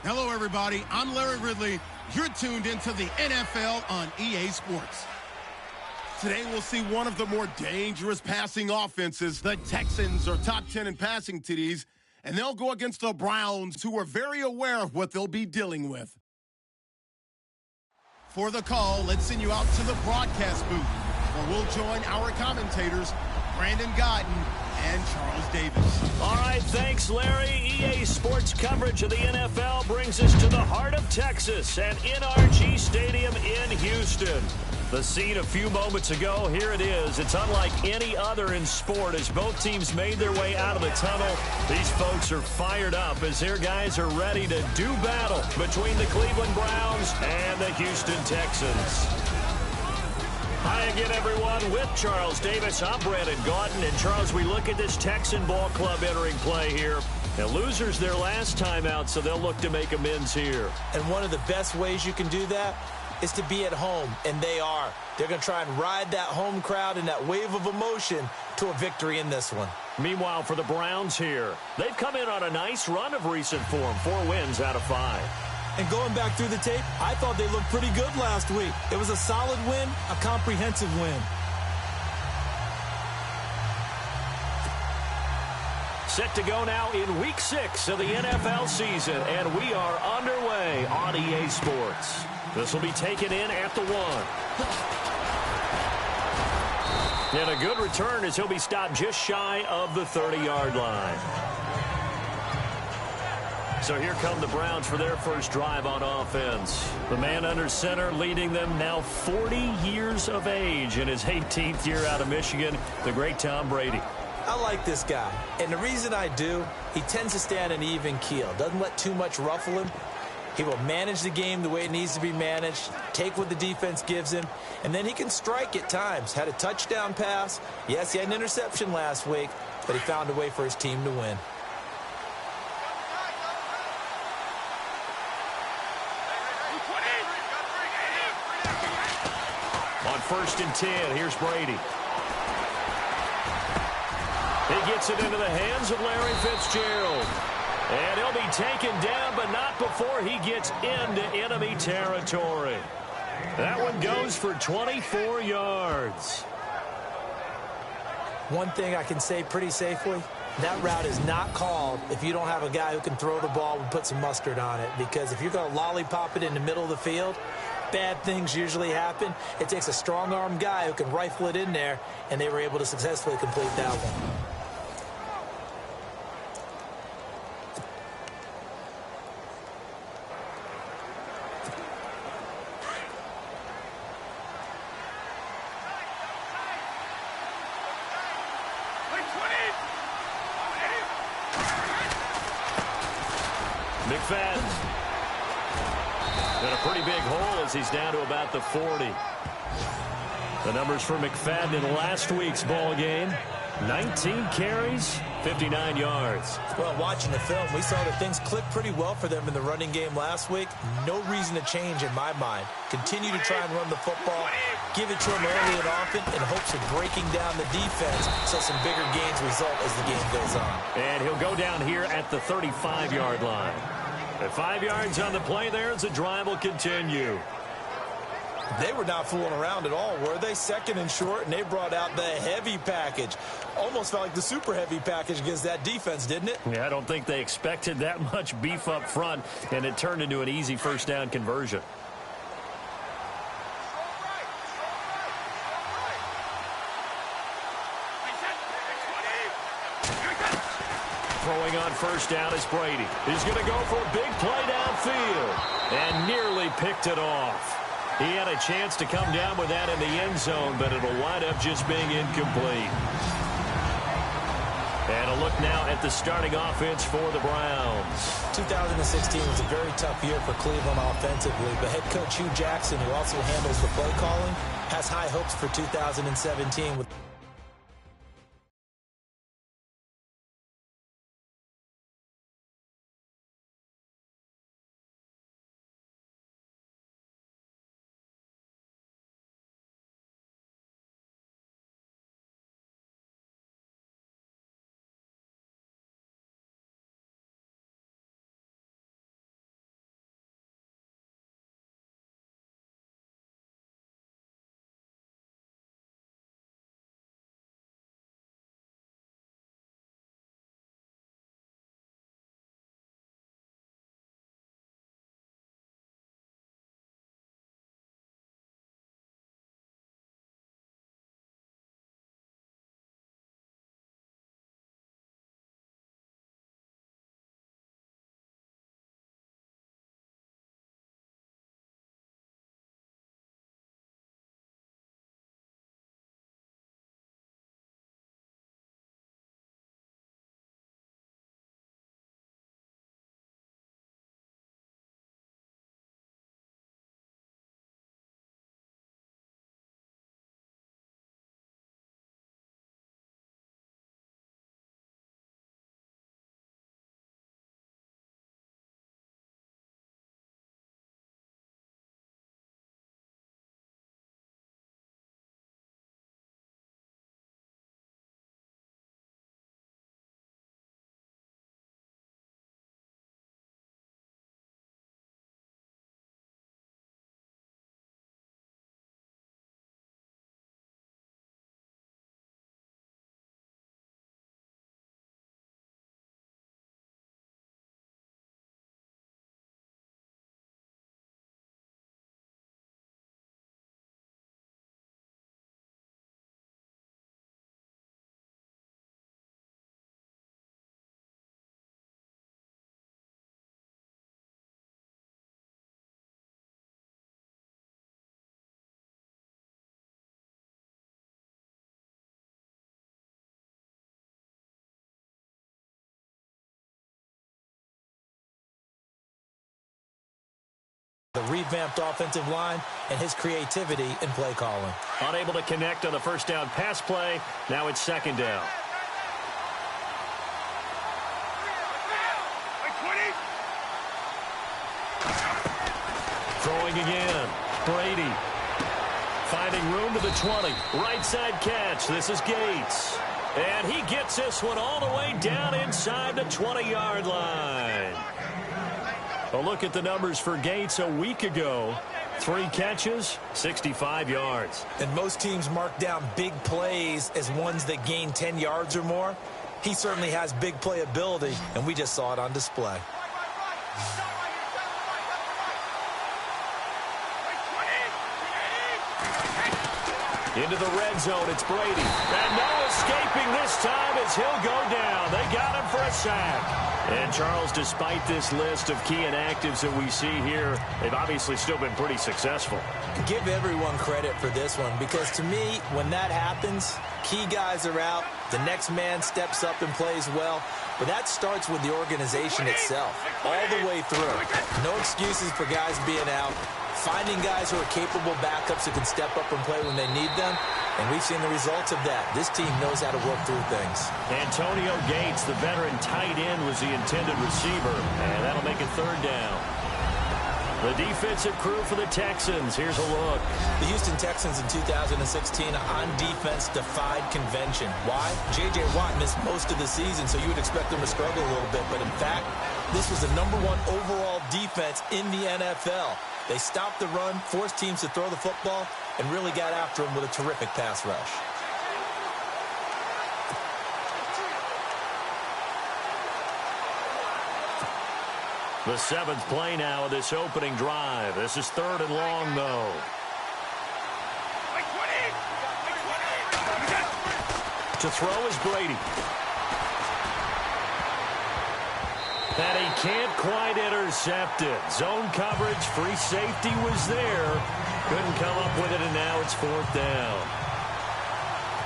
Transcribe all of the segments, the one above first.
Hello, everybody. I'm Larry Ridley. You're tuned into the NFL on EA Sports. Today, we'll see one of the more dangerous passing offenses. The Texans are top 10 in passing TDs, and they'll go against the Browns, who are very aware of what they'll be dealing with. For the call, let's send you out to the broadcast booth, where we'll join our commentators, Brandon Guyton and Charles Davis. All right, thanks, Larry. EA Sports coverage of the NFL brings us to the heart of Texas at NRG Stadium in Houston. The scene a few moments ago, here it is. It's unlike any other in sport as both teams made their way out of the tunnel. These folks are fired up as their guys are ready to do battle between the Cleveland Browns and the Houston Texans. Hi again, everyone, with Charles Davis. I'm Brandon Guyton. And, Charles, we look at this Texan ball club entering play here. Now, losers their last time out, so they'll look to make amends here. And one of the best ways you can do that is to be at home, and they are. They're going to try and ride that home crowd and that wave of emotion to a victory in this one. Meanwhile, for the Browns here, they've come in on a nice run of recent form, 4 wins out of 5. And going back through the tape, I thought they looked pretty good last week. It was a solid win, a comprehensive win. Set to go now in Week 6 of the NFL season, and we are underway on EA Sports. This will be taken in at the 1. And a good return as he'll be stopped just shy of the 30-yard line. So here come the Browns for their first drive on offense. The man under center leading them now 40 years of age in his 18th year out of Michigan, the great Tom Brady. I like this guy, and the reason I do, he tends to stay on an even keel. Doesn't let too much ruffle him. He will manage the game the way it needs to be managed, take what the defense gives him, and then he can strike at times. Had a touchdown pass. Yes, he had an interception last week, but he found a way for his team to win. On 1st and 10, here's Brady. He gets it into the hands of Larry Fitzgerald. And he'll be taken down, but not before he gets into enemy territory. That one goes for 24 yards. One thing I can say pretty safely, that route is not called if you don't have a guy who can throw the ball and put some mustard on it. Because if you're going to lollipop it in the middle of the field, bad things usually happen. It takes a strong-armed guy who can rifle it in there, and they were able to successfully complete that one. McFadden. And a pretty big hole as he's down to about the 40. The numbers for McFadden in last week's ball game: 19 carries, 59 yards. Well, watching the film, we saw that things clicked pretty well for them in the running game last week. No reason to change in my mind. Continue to try and run the football, give it to them early and often in hopes of breaking down the defense so some bigger gains result as the game goes on. And he'll go down here at the 35-yard line. At 5 yards on the play there as the drive will continue. They were not fooling around at all, were they? 2nd and short, and they brought out the heavy package. Almost felt like the super heavy package against that defense, didn't it? Yeah, I don't think they expected that much beef up front, and it turned into an easy first down conversion. Throwing on first down is Brady. He's going to go for a big play downfield and nearly picked it off. He had a chance to come down with that in the end zone, but it'll wind up just being incomplete. And a look now at the starting offense for the Browns. 2016 was a very tough year for Cleveland offensively, but head coach Hugh Jackson, who also handles the play calling, has high hopes for 2017 with revamped offensive line and his creativity in play calling. Unable to connect on the first down pass play. Now it's second down. Throwing again. Brady. Finding room to the 20. Right side catch. This is Gates. And he gets this one all the way down inside the 20-yard line. A look at the numbers for Gates a week ago. 3 catches, 65 yards. And most teams mark down big plays as ones that gain 10 yards or more. He certainly has big play ability, and we just saw it on display. Into the red zone, it's Brady. And no escaping this time as he'll go down. They got him for a sack. And, Charles, despite this list of key inactives that we see here, they've obviously still been pretty successful. Give everyone credit for this one because, to me, when that happens, key guys are out, the next man steps up and plays well. But that starts with the organization itself, all the way through. No excuses for guys being out. Finding guys who are capable backups who can step up and play when they need them. And we've seen the results of that. This team knows how to work through things. Antonio Gates, the veteran tight end, was the intended receiver. And that'll make it third down. The defensive crew for the Texans. Here's a look. The Houston Texans in 2016 on defense defied convention. Why? J.J. Watt missed most of the season, so you would expect them to struggle a little bit. But in fact, this was the #1 overall defense in the NFL. They stopped the run, forced teams to throw the football, and really got after them with a terrific pass rush. The 7th play now of this opening drive. This is 3rd and long, though. To throw is Brady. And he can't quite intercept it. Zone coverage, free safety was there. Couldn't come up with it, and now it's 4th down.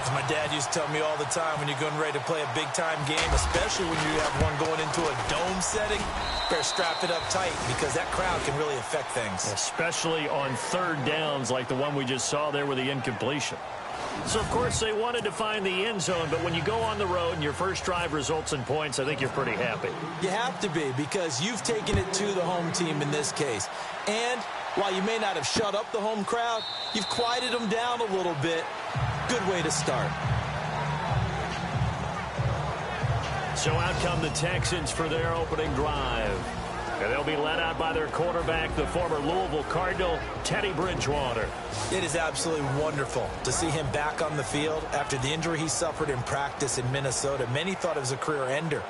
As my dad used to tell me all the time, when you're getting ready to play a big-time game, especially when you have one going into a dome setting, better strap it up tight because that crowd can really affect things. Especially on 3rd downs like the one we just saw there with the incompletion. So, of course, they wanted to find the end zone, but when you go on the road and your first drive results in points, I think you're pretty happy. You have to be because you've taken it to the home team in this case. And while you may not have shut up the home crowd, you've quieted them down a little bit. Good way to start. So out come the Texans for their opening drive. And they'll be led out by their quarterback, the former Louisville Cardinal, Teddy Bridgewater. It is absolutely wonderful to see him back on the field after the injury he suffered in practice in Minnesota. Many thought it was a career ender.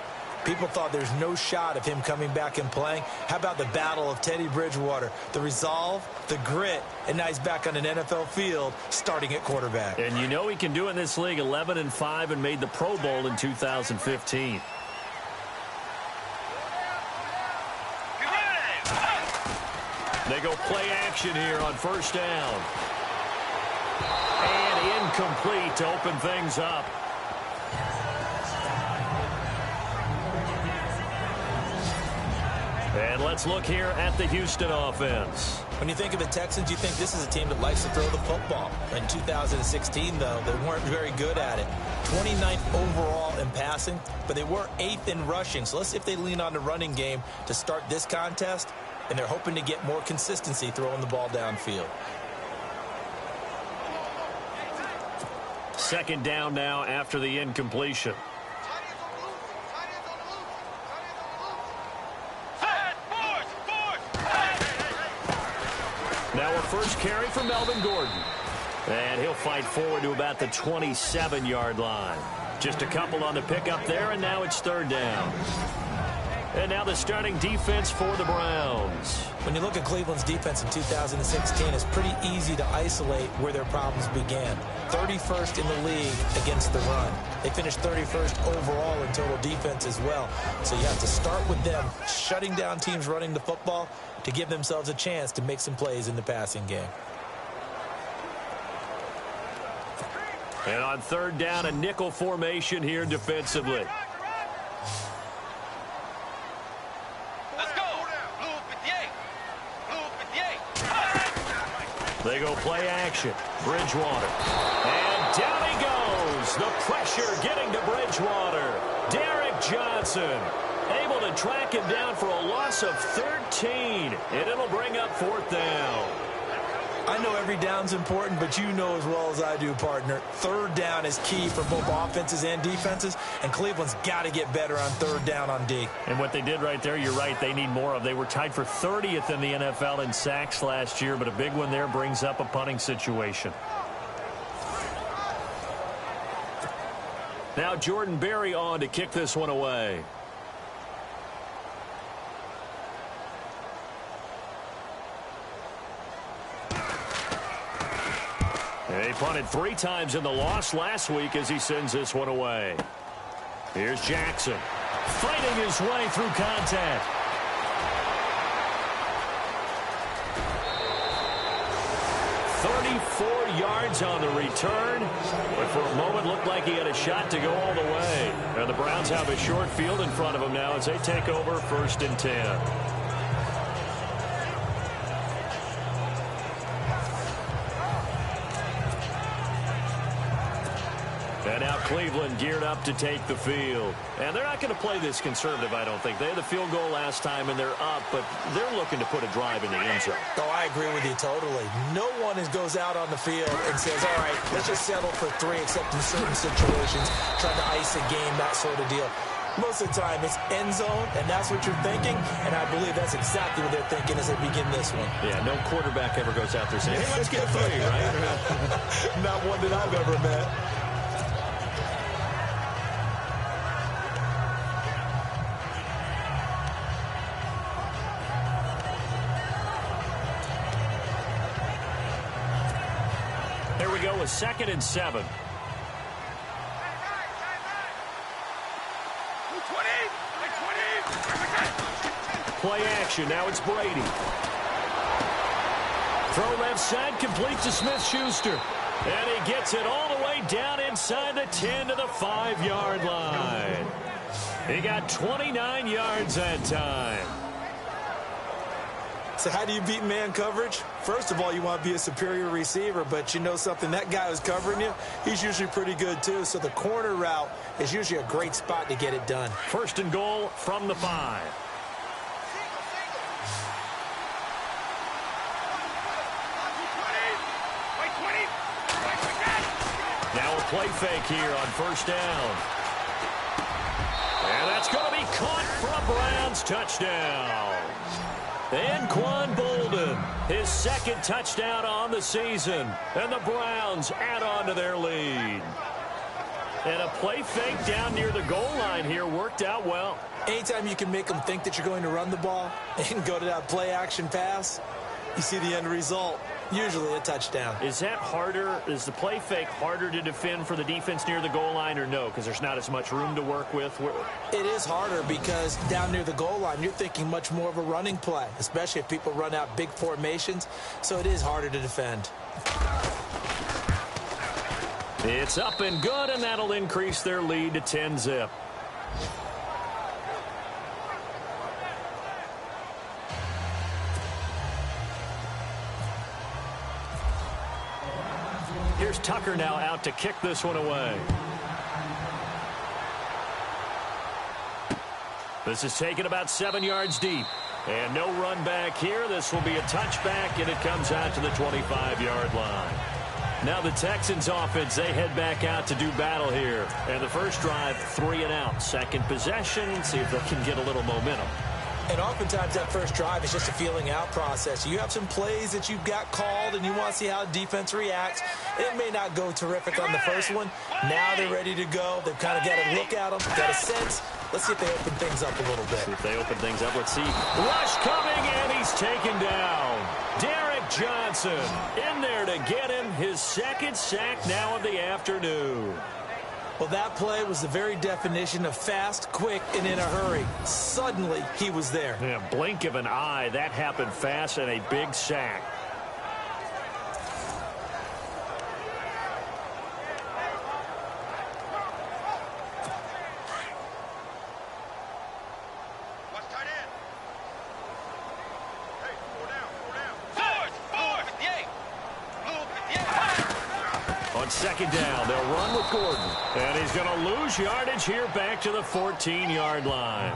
People thought there's no shot of him coming back and playing. How about the battle of Teddy Bridgewater? The resolve, the grit, and now he's back on an NFL field starting at quarterback. And you know he can do it in this league, 11-5, and made the Pro Bowl in 2015. They go play action here on 1st down. And incomplete to open things up. And let's look here at the Houston offense. When you think of the Texans, you think this is a team that likes to throw the football. In 2016, though, they weren't very good at it. 29th overall in passing, but they were 8th in rushing. So let's see if they lean on the running game to start this contest. And they're hoping to get more consistency throwing the ball downfield. 2nd down now after the incompletion. Now a first carry for Melvin Gordon. And he'll fight forward to about the 27-yard line. Just a couple on the pickup there, and now it's 3rd down. And now the starting defense for the Browns. When you look at Cleveland's defense in 2016, it's pretty easy to isolate where their problems began. 31st in the league against the run. They finished 31st overall in total defense as well. So you have to start with them shutting down teams running the football to give themselves a chance to make some plays in the passing game. And on 3rd down, a nickel formation here defensively. They go play action. Bridgewater. And down he goes. The pressure getting to Bridgewater. Derek Johnson able to track him down for a loss of 13. And it'll bring up 4th down. I know every down's important, but you know as well as I do, partner, 3rd down is key for both offenses and defenses, and Cleveland's got to get better on 3rd down on D. And what they did right there, you're right, they need more of. They were tied for 30th in the NFL in sacks last year, but a big one there brings up a punting situation. Now Jordan Berry on to kick this one away. They punted 3 times in the loss last week as he sends this one away. Here's Jackson fighting his way through contact. Yards on the return, but for a moment looked like he had a shot to go all the way. And the Browns have a short field in front of them now as they take over 1st and 10. And now Cleveland geared up to take the field. And they're not going to play this conservative, I don't think. They had the field goal last time, and they're up, but they're looking to put a drive in the end zone. Oh, I agree with you totally. No one goes out on the field and says, all right, let's just settle for 3, except in certain situations, trying to ice a game, that sort of deal. Most of the time, it's end zone, and that's what you're thinking, and I believe that's exactly what they're thinking as they begin this one. Yeah, no quarterback ever goes out there saying, hey, let's get 3, right? Not one that I've ever met. There we go with 2nd and 7. Play action. Now it's Brady. Throw left side, complete to Smith-Schuster. And he gets it all the way down inside the 10 to the 5-yard line. He got 29 yards that time. So how do you beat man coverage? First of all, you want to be a superior receiver, but you know something, that guy who's covering you, he's usually pretty good too. So the corner route is usually a great spot to get it done. 1st and goal from the 5. Now a play fake here on 1st down. And that's going to be caught for a Browns touchdown. And Quan Bolden, his 2nd touchdown on the season. And the Browns add on to their lead. And a play fake down near the goal line here worked out well. Anytime you can make them think that you're going to run the ball and go to that play action pass, you see the end result. Usually a touchdown. Is that harder? Is the play fake harder to defend for the defense near the goal line or no? Because there's not as much room to work with. It is harder because down near the goal line, you're thinking much more of a running play, especially if people run out big formations. So it is harder to defend. It's up and good, and that'll increase their lead to 10-zip. Here's Tucker now out to kick this one away. This is taken about 7 yards deep. And no run back here. This will be a touchback, and it comes out to the 25-yard line. Now the Texans offense, they head back out to do battle here. And the first drive, 3 and out. Second possession, see if they can get a little momentum. And oftentimes that first drive is just a feeling out process. You have some plays that you've got called and you want to see how the defense reacts. It may not go terrific on the first one. Now they're ready to go. They've kind of got a look at them, got a sense. Let's see if they open things up a little bit. See if they open things up. Let's see. Rush coming, and he's taken down. Derek Johnson in there to get him his 2nd sack now of the afternoon. Well, that play was the very definition of fast, quick, and in a hurry. Suddenly, he was there. Yeah, blink of an eye. That happened fast and a big sack. second down. They'll run with Gordon. And he's going to lose yardage here back to the 14-yard line.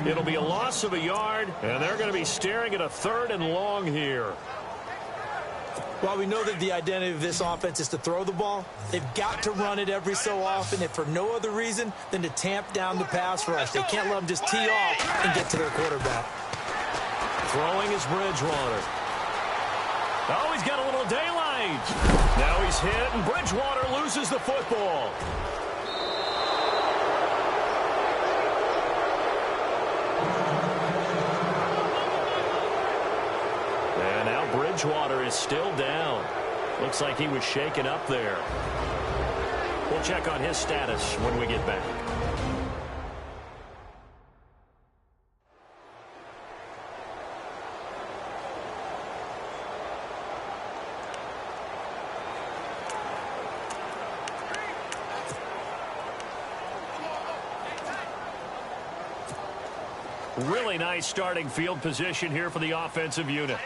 It'll be a loss of a yard, and they're going to be staring at a 3rd and long here. While we know that the identity of this offense is to throw the ball, they've got to run it every so often, if for no other reason than to tamp down the pass rush. They can't let them just tee off and get to their quarterback. Throwing is Bridgewater. Oh, he's got a little daylight. Now he's hit, and Bridgewater loses the football. And now Bridgewater is still down. Looks like he was shaken up there. We'll check on his status when we get back. Really nice starting field position here for the offensive unit.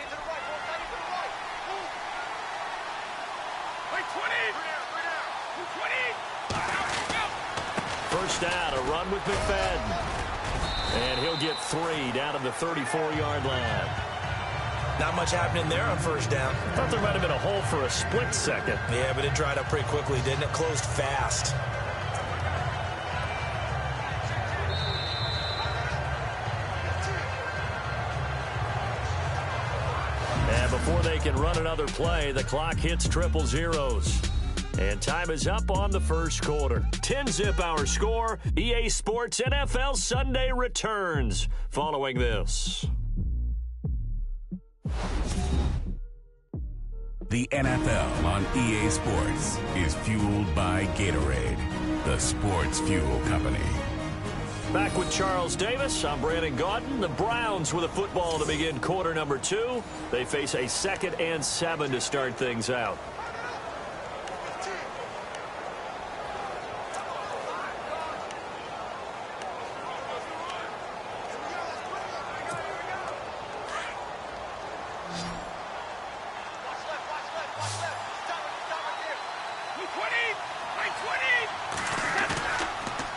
First down, a run with McFadden. And he'll get 3 down to the 34-yard line. Not much happening there on first down. Thought there might have been a hole for a split second. Yeah, but it dried up pretty quickly, didn't it? Closed fast. And before they can run another play, the clock hits triple zeros. And time is up on the first quarter. 10-zip our score. EA Sports NFL Sunday returns following this. The NFL on EA Sports is fueled by Gatorade, the sports fuel company. Back with Charles Davis, I'm Brandon Gaudin. The Browns with a football to begin quarter number 2. They face a 2nd and 7 to start things out.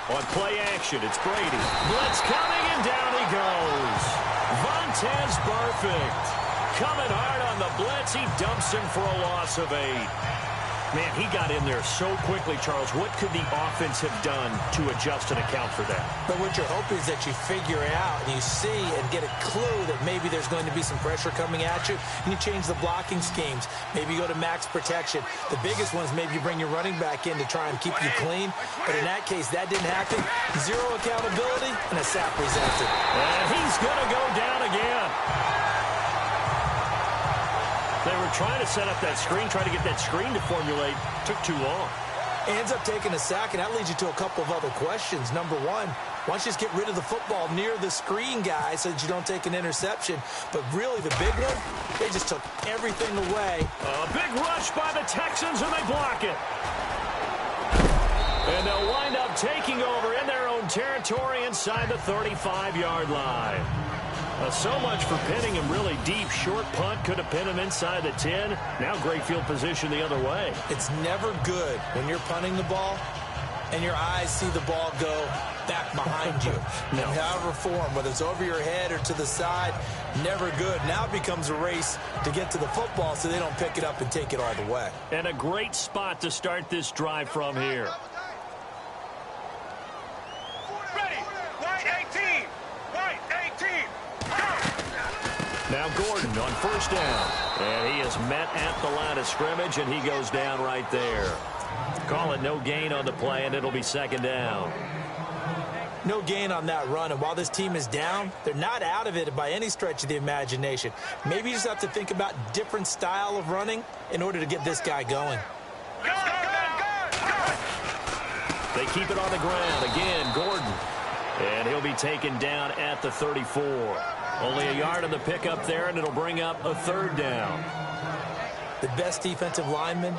On play action, it's Brady. Blitz coming, and down he goes. Vontaze Burfict. Coming hard on the blitz. He dumps him for a loss of 8. Man, he got in there so quickly, Charles. What could the offense have done to adjust and account for that? But what you're hoping is that you figure it out and you see and get a clue that maybe there's going to be some pressure coming at you, and you change the blocking schemes. Maybe you go to max protection. The biggest one is maybe you bring your running back in to try and keep you clean. But in that case, that didn't happen. 0 accountability and a sack presented. And he's going to go down again. They were trying to set up that screen, trying to get that screen to formulate. Took too long. Ends up taking a sack, and that leads you to a couple of other questions. Number one, why don't you just get rid of the football near the screen guy so that you don't take an interception? But really, the big one, they just took everything away. A big rush by the Texans, and they block it. And they'll wind up taking over in their own territory inside the 35-yard line. So much for pinning him really deep. Short punt could have pinned him inside the 10. Now great field position the other way. It's never good when you're punting the ball and your eyes see the ball go back behind you. No. In however form, whether it's over your head or to the side, never good. Now it becomes a race to get to the football so they don't pick it up and take it all the way. And a great spot to start this drive from here. Now Gordon on first down. And he is met at the line of scrimmage, and he goes down right there. Call it no gain on the play, and it'll be second down. No gain on that run, and while this team is down, they're not out of it by any stretch of the imagination. Maybe you just have to think about different style of running in order to get this guy going. They keep it on the ground. Again, Gordon. And he'll be taken down at the 34. Only a yard on the pickup there, and it'll bring up a third down. The best defensive linemen,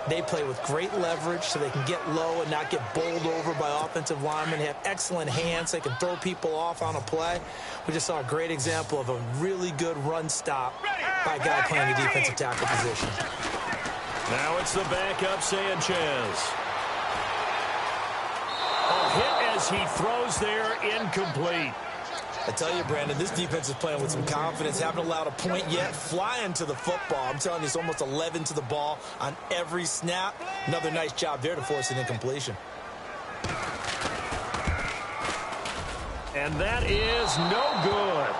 they play with great leverage so they can get low and not get bowled over by offensive linemen. They have excellent hands. They can throw people off on a play. We just saw a great example of a really good run stop by a guy playing a defensive tackle position. Now it's the backup Sanchez. A hit as he throws there, incomplete. I tell you, Brandon, this defense is playing with some confidence. Haven't allowed a point yet. Flying to the football. I'm telling you, it's almost 11 to the ball on every snap. Another nice job there to force an incompletion. And that is no good.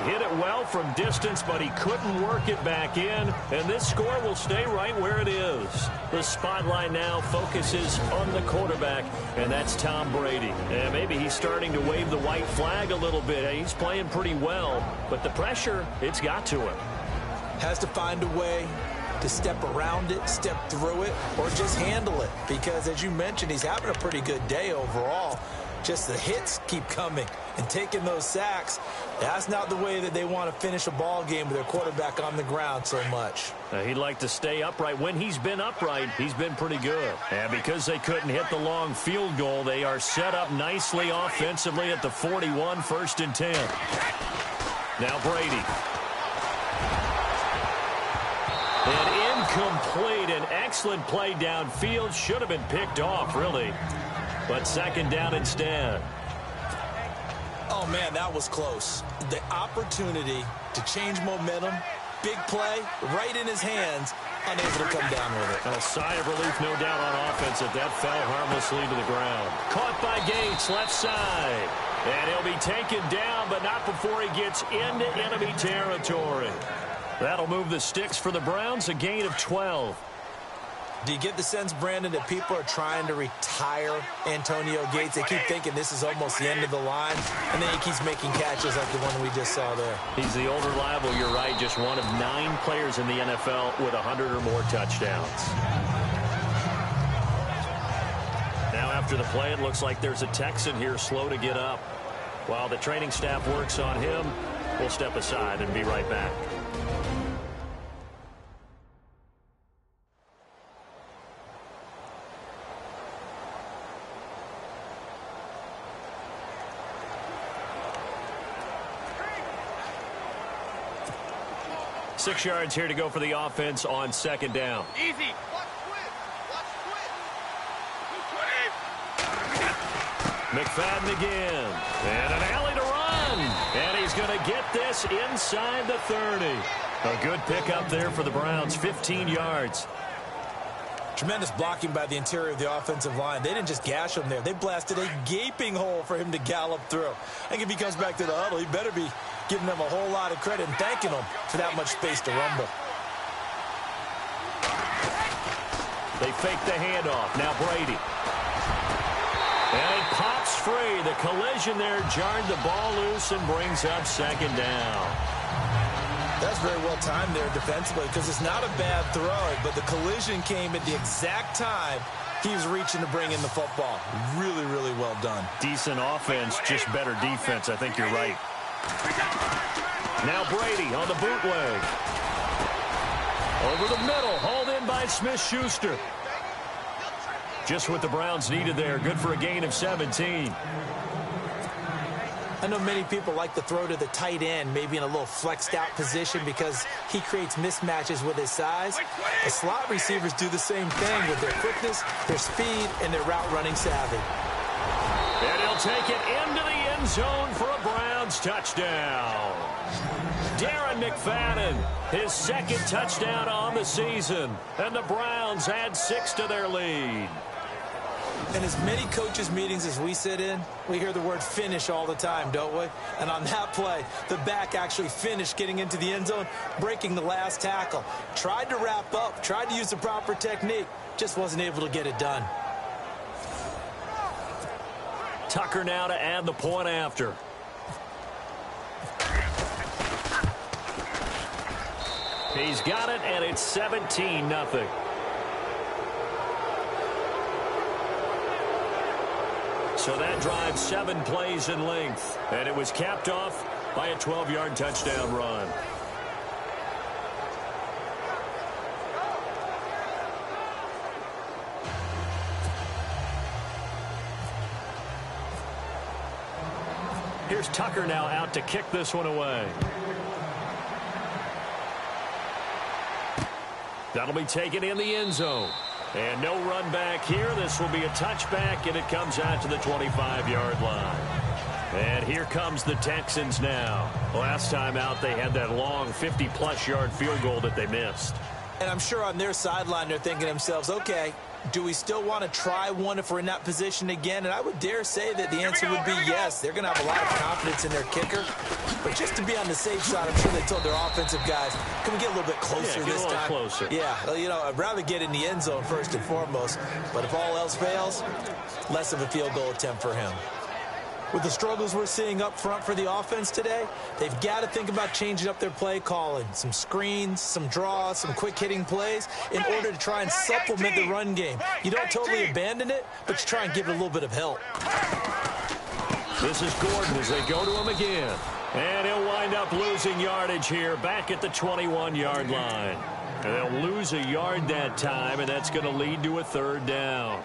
He hit it well from distance, but he couldn't work it back in. And this score will stay right where it is. The spotlight now focuses on the quarterback, and that's Tom Brady. And maybe he's starting to wave the white flag a little bit. He's playing pretty well, but the pressure, it's got to him. Has to find a way to step around it, step through it, or just handle it. Because, as you mentioned, he's having a pretty good day overall. Just the hits keep coming and taking those sacks. That's not the way that they want to finish a ball game with their quarterback on the ground so much. He'd like to stay upright. When he's been upright, he's been pretty good. And because they couldn't hit the long field goal, they are set up nicely offensively at the 41, 1st and 10. Now Brady. An incomplete, an excellent play downfield. Should have been picked off, really. But 2nd down instead. Oh, man, that was close. The opportunity to change momentum, big play, right in his hands, unable to come down with it. A sigh of relief, no doubt, on offense that fell harmlessly to the ground. Caught by Gates, left side. And he'll be taken down, but not before he gets into enemy territory. That'll move the sticks for the Browns, a gain of 12. Do you get the sense, Brandon, that people are trying to retire Antonio Gates? They keep thinking this is almost the end of the line, and then he keeps making catches like the one we just saw there. He's the old reliable, you're right, just one of 9 players in the NFL with 100 or more touchdowns. Now after the play, it looks like there's a Texan here slow to get up. While the training staff works on him, we'll step aside and be right back. Six yards here to go for the offense on 2nd down. Easy. McFadden again. And an alley to run. And he's going to get this inside the 30. A good pickup there for the Browns, 15 yards. Tremendous blocking by the interior of the offensive line. They didn't just gash him there. They blasted a gaping hole for him to gallop through. I think if he comes back to the huddle, he better be giving them a whole lot of credit and thanking them for that much space to rumble. They fake the handoff. Now Brady. And it pops free. The collision there jarred the ball loose and brings up 2nd down. That's very well timed there defensively because it's not a bad throw, but the collision came at the exact time he was reaching to bring in the football. Really, really well done. Decent offense, just better defense. I think you're right. Now Brady on the bootleg. Over the middle, hauled in by Smith-Schuster. Just what the Browns needed there. Good for a gain of 17. I know many people like to throw to the tight end, maybe in a little flexed out position because he creates mismatches with his size. The slot receivers do the same thing with their quickness, their speed, and their route running savvy. And he'll take it into the end zone for a Browns touchdown. Darren McFadden, his 2nd touchdown on the season. And the Browns add 6 to their lead. In as many coaches' meetings as we sit in, we hear the word finish all the time, don't we? And on that play, the back actually finished getting into the end zone, breaking the last tackle. Tried to wrap up, tried to use the proper technique, just wasn't able to get it done. Tucker now to add the point after. He's got it, and it's 17-0. So that drives 7 plays in length, and it was capped off by a 12-yard touchdown run. Here's Tucker now out to kick this one away. That'll be taken in the end zone. And no run back here. This will be a touchback, and it comes out to the 25-yard line. And here comes the Texans now. Last time out, they had that long 50-plus yard field goal that they missed. And I'm sure on their sideline, they're thinking to themselves, okay, do we still want to try one if we're in that position again? And I would dare say that the answer would be yes. They're going to have a lot of confidence in their kicker. But just to be on the safe side, I'm sure they told their offensive guys, can we get a little bit closer this time? Closer. Yeah, well, you know, I'd rather get in the end zone first and foremost. But if all else fails, less of a field goal attempt for him. With the struggles we're seeing up front for the offense today, they've got to think about changing up their play calling. Some screens, some draws, some quick-hitting plays in order to try and supplement the run game. You don't totally abandon it, but you try and give it a little bit of help. This is Gordon as they go to him again. And he'll wind up losing yardage here back at the 21-yard line. And they'll lose a yard that time, and that's going to lead to a third down.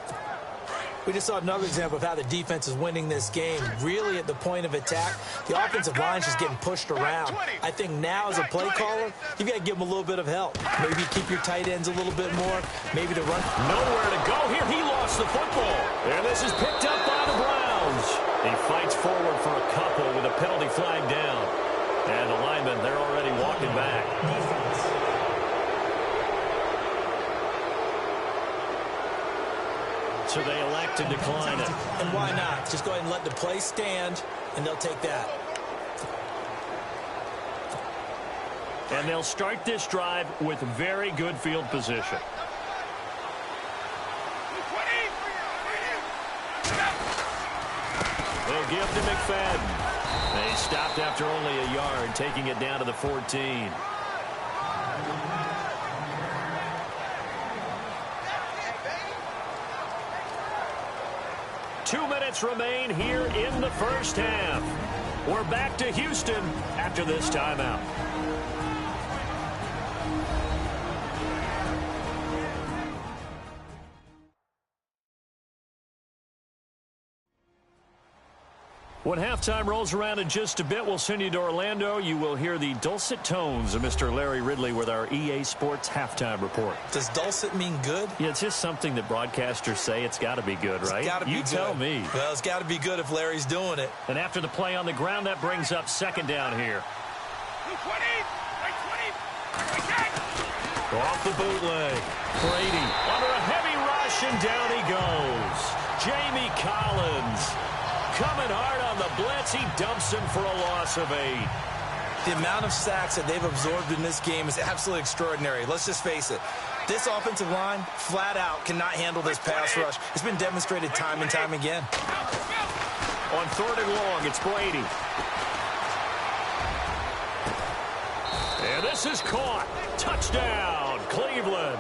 We just saw another example of how the defense is winning this game. Really at the point of attack, the offensive line's just getting pushed around. I think now as a play caller, you've got to give them a little bit of help. Maybe keep your tight ends a little bit more. Maybe to run. Nowhere to go here. He lost the football. And this is picked up by the Browns. He fights forward for a couple with a penalty flag down. And the linemen, they're already walking back. So they elect to decline it. And why not? Just go ahead and let the play stand, and they'll take that. And they'll start this drive with very good field position. They'll give to McFadden. They stopped after only a yard, taking it down to the 14. Two minutes remain here in the first half. We're back to Houston after this timeout. When halftime rolls around in just a bit, we'll send you to Orlando. You will hear the dulcet tones of Mr. Larry Ridley with our EA Sports halftime report. Does dulcet mean good? Yeah, it's just something that broadcasters say. It's got to be good, right? It's got to be good. You tell me. Well, it's got to be good if Larry's doing it. And after the play on the ground, that brings up second down here. Off the bootleg. Brady under a heavy rush, and down he goes. Jamie Collins coming hard on the blitz. He dumps him for a loss of 8. The amount of sacks that they've absorbed in this game is absolutely extraordinary. Let's just face it. This offensive line, flat out, cannot handle this pass rush. It's been demonstrated time and time again. On third and long, it's Brady. And this is caught. Touchdown, Cleveland.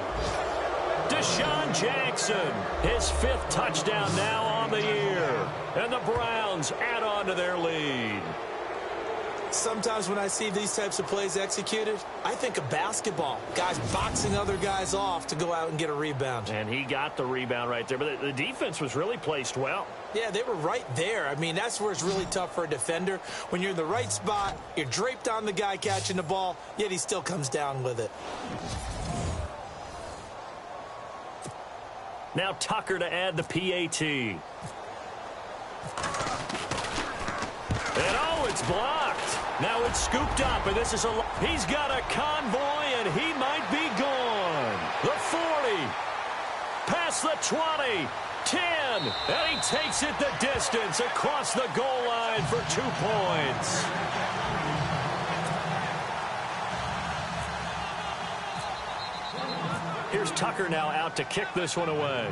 Deshaun Jackson, his 5th touchdown now on the year. And the Browns add on to their lead. Sometimes when I see these types of plays executed, I think of basketball. Guys boxing other guys off to go out and get a rebound. And he got the rebound right there. But the defense was really placed well. Yeah, they were right there. I mean, that's where it's really tough for a defender. When you're in the right spot, you're draped on the guy catching the ball, yet he still comes down with it. Now Tucker to add the PAT. And oh, it's blocked. Now it's scooped up, and this is he's got a convoy, and he might be gone. The 40, past the 20, 10, and he takes it the distance across the goal line for 2 points. Here's Tucker now out to kick this one away.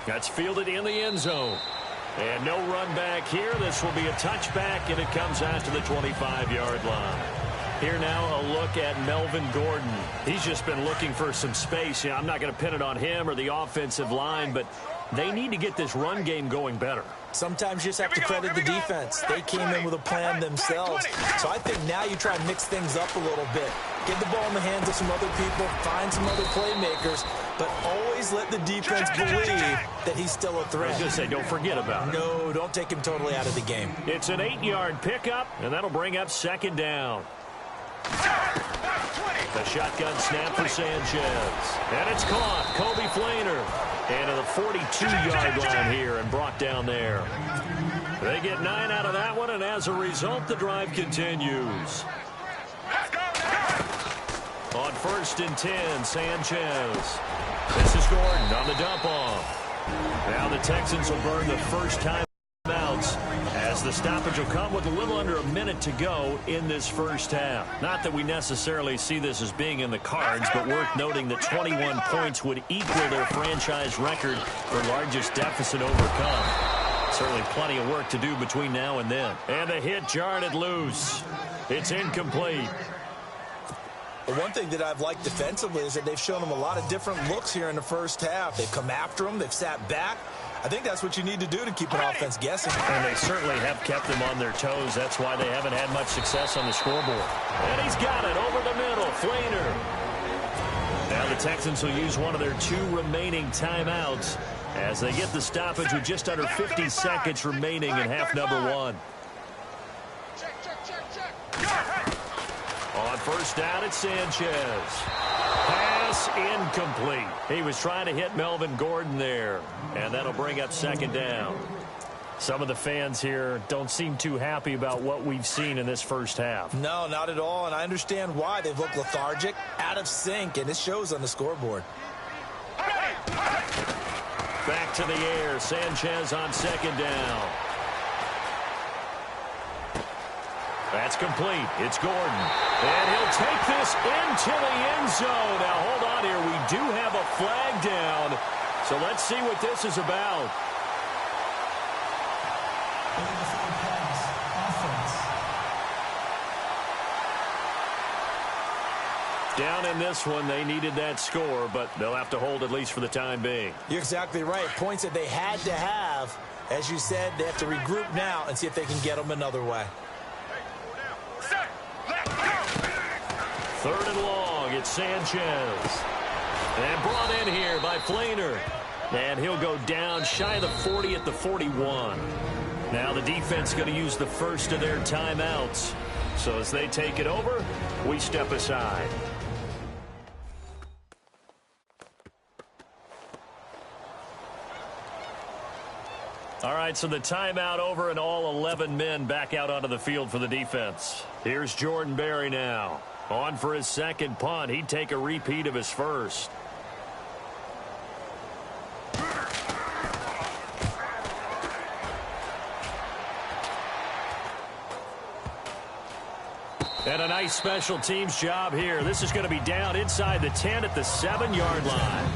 That's fielded in the end zone. And no run back here. This will be a touchback, and it comes out to the 25-yard line. Here now a look at Melvin Gordon. He's just been looking for some space. I'm not going to pin it on him or the offensive line, but they need to get this run game going better. Sometimes you just have to credit the defense. They came in with a plan themselves. So I think now you try and mix things up a little bit. Get the ball in the hands of some other people, find some other playmakers, but always let the defense believe that he's still a threat. I was going to say, don't forget about it. No, don't take him totally out of the game. It's an 8-yard pickup, and that'll bring up second down. The shotgun snap for Sanchez. And it's caught. Kobe Flainer into the 42-yard line here and brought down there. They get 9 out of that one, and as a result, the drive continues. On 1st and 10, Sanchez. This is Gordon on the dump-off. Now the Texans will burn the first timeouts as the stoppage will come with a little under a minute to go in this first half. Not that we necessarily see this as being in the cards, but worth noting that 21 points would equal their franchise record for largest deficit overcome. Certainly plenty of work to do between now and then. And the hit jarred it loose. It's incomplete. Well, one thing that I've liked defensively is that they've shown them a lot of different looks here in the first half. They've come after them. They've sat back. I think that's what you need to do to keep an offense guessing. And they certainly have kept them on their toes. That's why they haven't had much success on the scoreboard. And he's got it over the middle. Flainer. Now the Texans will use one of their 2 remaining timeouts as they get the stoppage with just under 50 seconds remaining in half number 1. On 1st down, it's Sanchez. Pass incomplete. He was trying to hit Melvin Gordon there, and that'll bring up 2nd down. Some of the fans here don't seem too happy about what we've seen in this first half. No, not at all, and I understand why. They've looked lethargic, out of sync, and it shows on the scoreboard. Back to the air. Sanchez on 2nd down. That's complete. It's Gordon. And he'll take this into the end zone. Now, hold on here. We do have a flag down. So let's see what this is about. Down in this one, they needed that score, but they'll have to hold at least for the time being. You're exactly right. Points that they had to have. As you said, they have to regroup now and see if they can get them another way. 3rd and long, it's Sanchez. And brought in here by Flainer. And he'll go down shy of the 40 at the 41. Now the defense going to use the first of their timeouts. So as they take it over, we step aside. All right, so the timeout over and all 11 men back out onto the field for the defense. Here's Jordan Berry now. On for his 2nd punt. He'd take a repeat of his first. And a nice special teams job here. This is going to be down inside the 10 at the 7-yard line.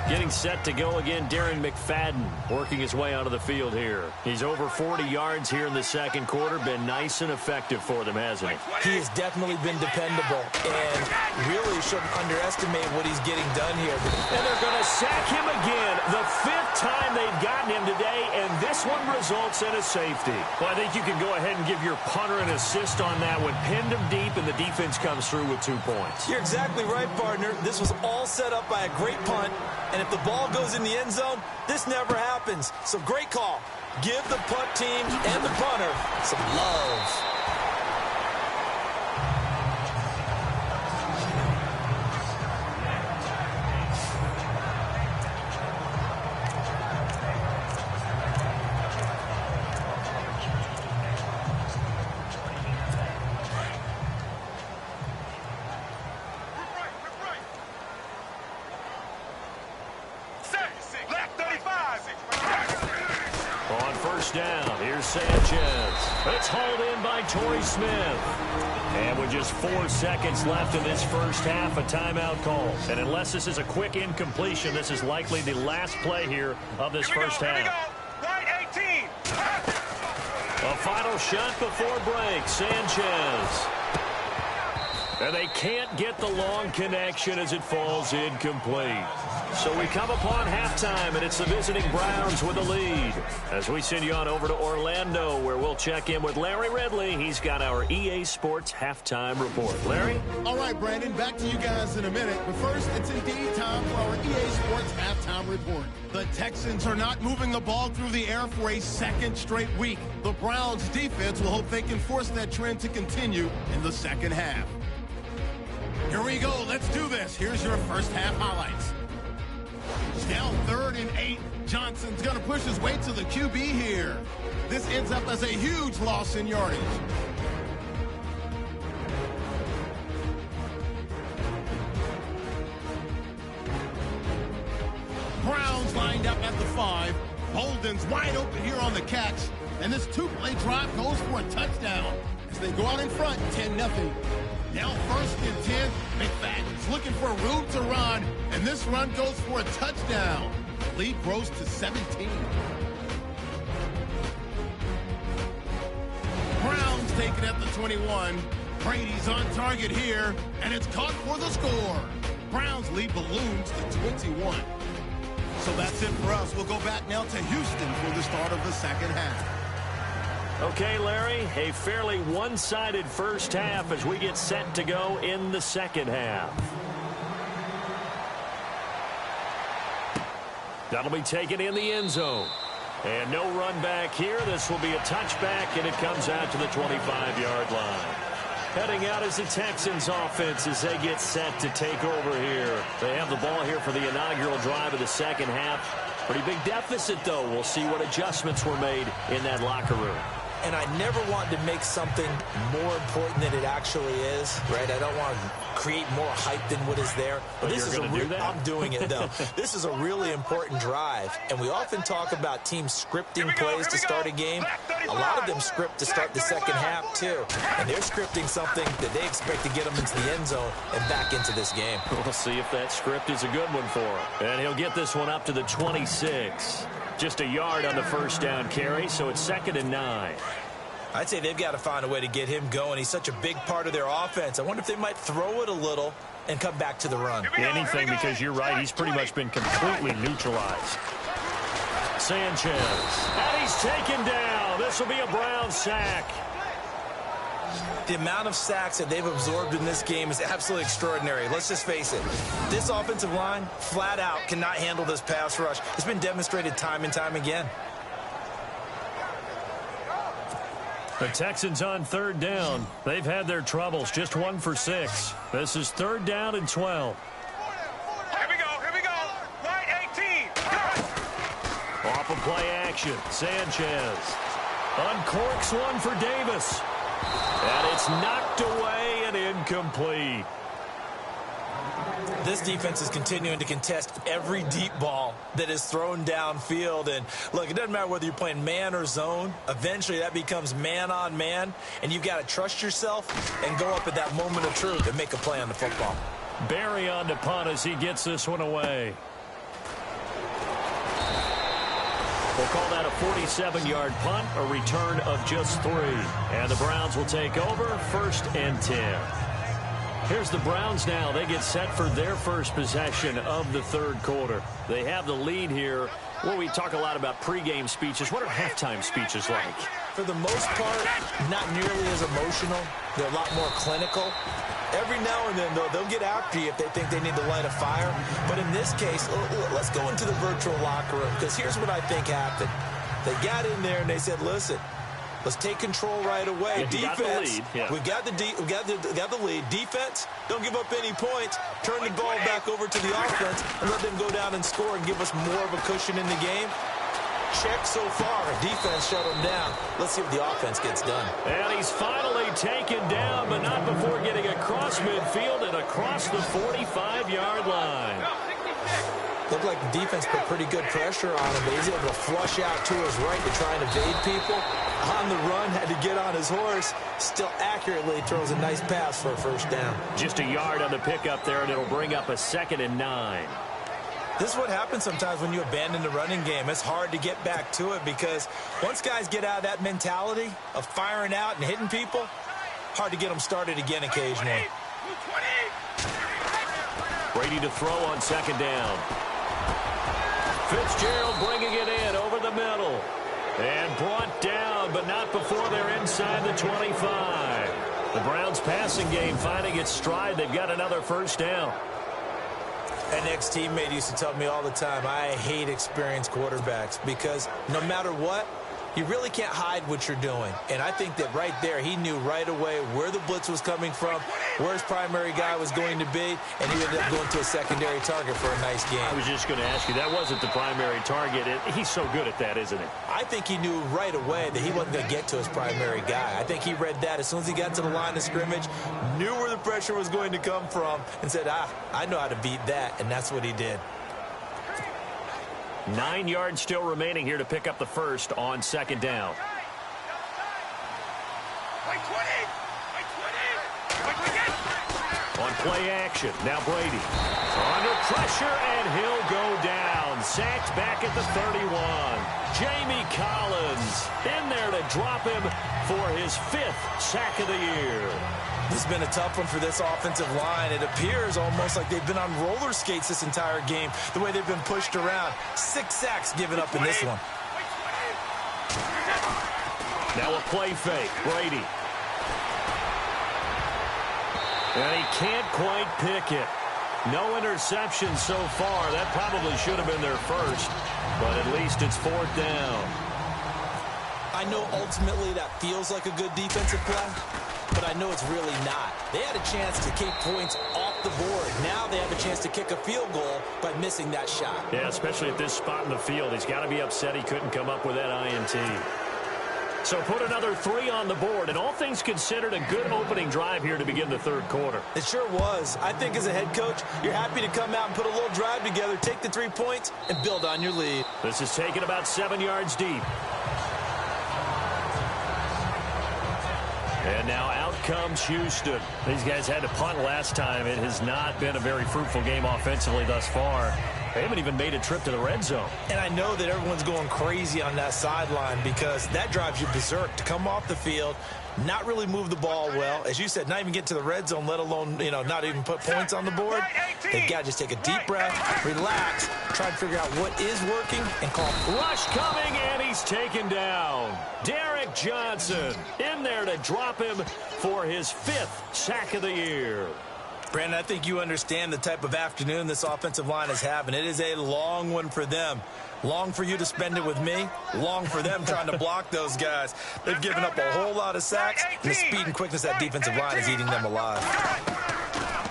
Getting set to go again, Darren McFadden working his way onto the field here. He's over 40 yards here in the 2nd quarter. Been nice and effective for them, hasn't he? He has definitely been dependable and really shouldn't underestimate what he's getting done here. And they're going to sack him again. The 5th time they've gotten him today, and this one results in a safety. Well, I think you can go ahead and give your punter an assist on that one. Pinned him deep, and the defense comes through with 2 points. You're exactly right, partner. This was all set up by a great punt. And if the ball goes in the end zone, this never happens. So great call. Give the punt team and the punter some love. Down. Here's Sanchez. It's hauled in by Torrey Smith. And with just 4 seconds left in this first half, a timeout call. And unless this is a quick incompletion, this is likely the last play here of this first half. Right 18. A final shot before break. Sanchez. And they can't get the long connection as it falls incomplete. So we come upon halftime, and it's the visiting Browns with the lead. As we send you on over to Orlando, where we'll check in with Larry Ridley. He's got our EA Sports halftime report. Larry? All right, Brandon, back to you guys in a minute. But first, it's indeed time for our EA Sports halftime report. The Texans are not moving the ball through the air for a second straight week. The Browns defense will hope they can force that trend to continue in the second half. Here we go. Let's do this. Here's your first half highlights. It's now 3rd and 8. Johnson's going to push his way to the QB here. This ends up as a huge loss in yardage. Browns lined up at the 5. Bolden's wide open here on the catch. And this two-play drive goes for a touchdown as they go out in front 10-0. Now 1st and 10. McFadden's looking for room to run, and this run goes for a touchdown. The lead grows to 17. Browns take it at the 21. Brady's on target here, and it's caught for the score. Browns lead balloons to 21. So that's it for us. We'll go back now to Houston for the start of the second half. Okay, Larry, a fairly one-sided first half as we get set to go in the second half. That'll be taken in the end zone. And no run back here. This will be a touchback, and it comes out to the 25-yard line. Heading out is the Texans offense as they get set to take over here. They have the ball here for the inaugural drive of the second half. Pretty big deficit, though. We'll see what adjustments were made in that locker room. And I never want to make something more important than it actually is, right? I don't want to create more hype than what is there. But this is I'm doing it, though. This is a really important drive. And we often talk about teams scripting plays to start a game. A lot of them script to start the second half, too. And they're scripting something that they expect to get them into the end zone and back into this game. We'll see if that script is a good one for him. And he'll get this one up to the 26. Just a yard on the first down carry, so it's 2nd and 9. I'd say they've got to find a way to get him going. He's such a big part of their offense. I wonder if they might throw it a little and come back to the run. Anything, because you're right. He's pretty much been completely neutralized. Sanchez. And he's taken down. This will be a Brown sack. The amount of sacks that they've absorbed in this game is absolutely extraordinary. Let's just face it. This offensive line, flat out, cannot handle this pass rush. It's been demonstrated time and time again. The Texans on 3rd down. They've had their troubles. Just 1 for 6. This is 3rd down and 12. Here we go. Right 18. Off of play action. Sanchez uncorks one for Davis. And it's knocked away and incomplete. This defense is continuing to contest every deep ball that is thrown downfield. And, look, it doesn't matter whether you're playing man or zone. Eventually that becomes man on man. And you've got to trust yourself and go up at that moment of truth and make a play on the football. Barry on the punt as he gets this one away. We'll call that a 47-yard punt, a return of just 3. And the Browns will take over 1st and 10. Here's the Browns now. They get set for their first possession of the 3rd quarter. They have the lead here. Well, we talk a lot about pregame speeches. What are halftime speeches like? For the most part, not nearly as emotional. They're a lot more clinical. Every now and then, though, they'll get after you if they think they need to light a fire. But in this case, let's go into the virtual locker room, because here's what I think happened. They got in there and they said, listen, let's take control right away. Yeah, defense, we've got the lead. Defense, don't give up any points. Turn the ball back over to the offense and let them go down and score and give us more of a cushion in the game. Check so far. Defense shut him down. Let's see what the offense gets done. And he's finally taken down, but not before getting across midfield and across the 45-yard line. Looked like the defense put pretty good pressure on him, but he's able to flush out to his right to try and evade people. On the run, had to get on his horse. Still accurately throws a nice pass for a first down. Just a yard on the pickup there, and it'll bring up a 2nd and 9. This is what happens sometimes when you abandon the running game. It's hard to get back to it because once guys get out of that mentality of firing out and hitting people, hard to get them started again occasionally. Brady to throw on second down. Fitzgerald bringing it in over the middle. And brought down, but not before they're inside the 25. The Browns passing game finding its stride. They've got another first down. An ex-teammate used to tell me all the time, I hate experienced quarterbacks because no matter what, you really can't hide what you're doing. And I think that right there, he knew right away where the blitz was coming from, where his primary guy was going to be, and he ended up going to a secondary target for a nice game. I was just going to ask you, that wasn't the primary target. He's so good at that, isn't he? I think he knew right away that he wasn't going to get to his primary guy. I think he read that as soon as he got to the line of scrimmage, knew where the pressure was going to come from, and said, I know how to beat that, and that's what he did. 9 yards still remaining here to pick up the first on second down. On play action, now Brady. Under pressure, and he'll go down. Sacked back at the 31. Jamie Collins in there to drop him for his 5th sack of the year. This has been a tough one for this offensive line. It appears almost like they've been on roller skates this entire game, the way they've been pushed around. 6 sacks given up in this one. Now a play fake. Brady. And he can't quite pick it. No interception so far. That probably should have been their first, but at least it's 4th down. I know ultimately that feels like a good defensive play, but I know it's really not. They had a chance to kick points off the board. Now they have a chance to kick a field goal by missing that shot. Yeah, especially at this spot in the field. He's got to be upset he couldn't come up with that INT. So put another 3 on the board, and all things considered, a good opening drive here to begin the third quarter. It sure was. I think as a head coach, you're happy to come out and put a little drive together, take the 3 points, and build on your lead. This is taken about 7 yards deep. And now out comes Houston. These guys had to punt last time. It has not been a very fruitful game offensively thus far. They haven't even made a trip to the red zone. And I know that everyone's going crazy on that sideline because that drives you berserk to come off the field, not really move the ball well. As you said, not even get to the red zone, let alone, not even put points on the board. They've got to just take a deep breath, relax, try to figure out what is working, and call. Rush coming, and he's taken down. Derek Johnson in there to drop him for his 5th sack of the year. Brandon, I think you understand the type of afternoon this offensive line is having. It is a long one for them. Long for you to spend it with me. Long for them trying to block those guys. They've given up a whole lot of sacks, and the speed and quickness of that defensive line is eating them alive.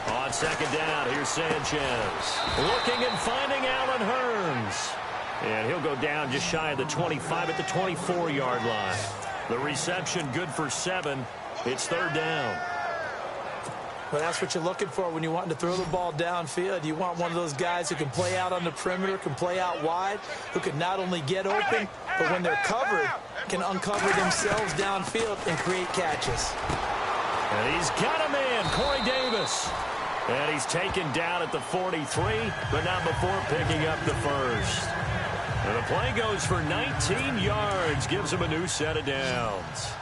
On second down, here's Sanchez. Looking and finding Allen Hurns. And he'll go down just shy of the 25 at the 24-yard line. The reception good for 7. It's 3rd down. Well, that's what you're looking for when you want to throw the ball downfield. You want one of those guys who can play out on the perimeter, can play out wide, who can not only get open, but when they're covered, can uncover themselves downfield and create catches. And he's got a man, Corey Davis. And he's taken down at the 43, but not before picking up the first. And the play goes for 19 yards, gives him a new set of downs.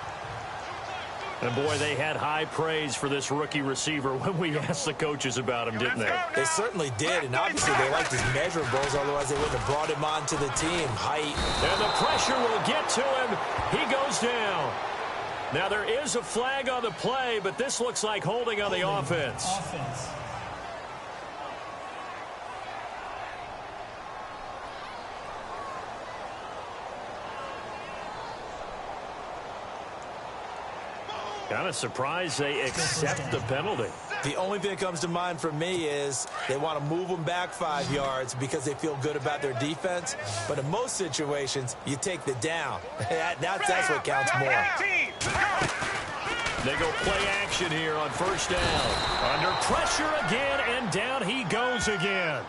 And, boy, they had high praise for this rookie receiver when we asked the coaches about him, didn't they? They certainly did, and obviously they liked his measurables, otherwise they wouldn't have brought him onto the team. Height. And the pressure will get to him. He goes down. Now, there is a flag on the play, but this looks like holding on the offense. Kind of surprised they accept the penalty. The only thing that comes to mind for me is they want to move them back 5 yards because they feel good about their defense. But in most situations, you take the down. That's what counts more. They go play action here on first down. Under pressure again, and down he goes again.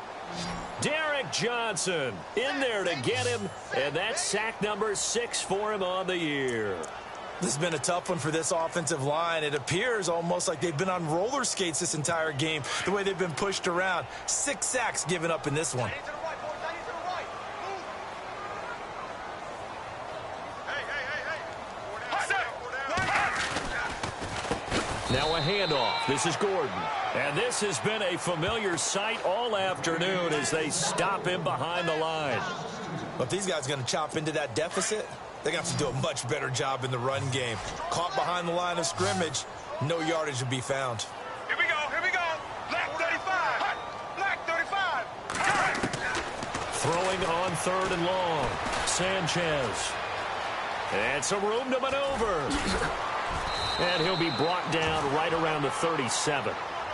Derek Johnson in there to get him, and that's sack number 6 for him on the year. This has been a tough one for this offensive line. It appears almost like they've been on roller skates this entire game, the way they've been pushed around. 6 sacks given up in this one. Now a handoff. This is Gordon. And this has been a familiar sight all afternoon as they stop him behind the line. But if these guys are going to chop into that deficit, they're going to have to do a much better job in the run game. Caught behind the line of scrimmage, no yardage to be found. Here we go, here we go. Black 35. Black 35. Throwing on 3rd and long. Sanchez. And some room to maneuver. And he'll be brought down right around the 37.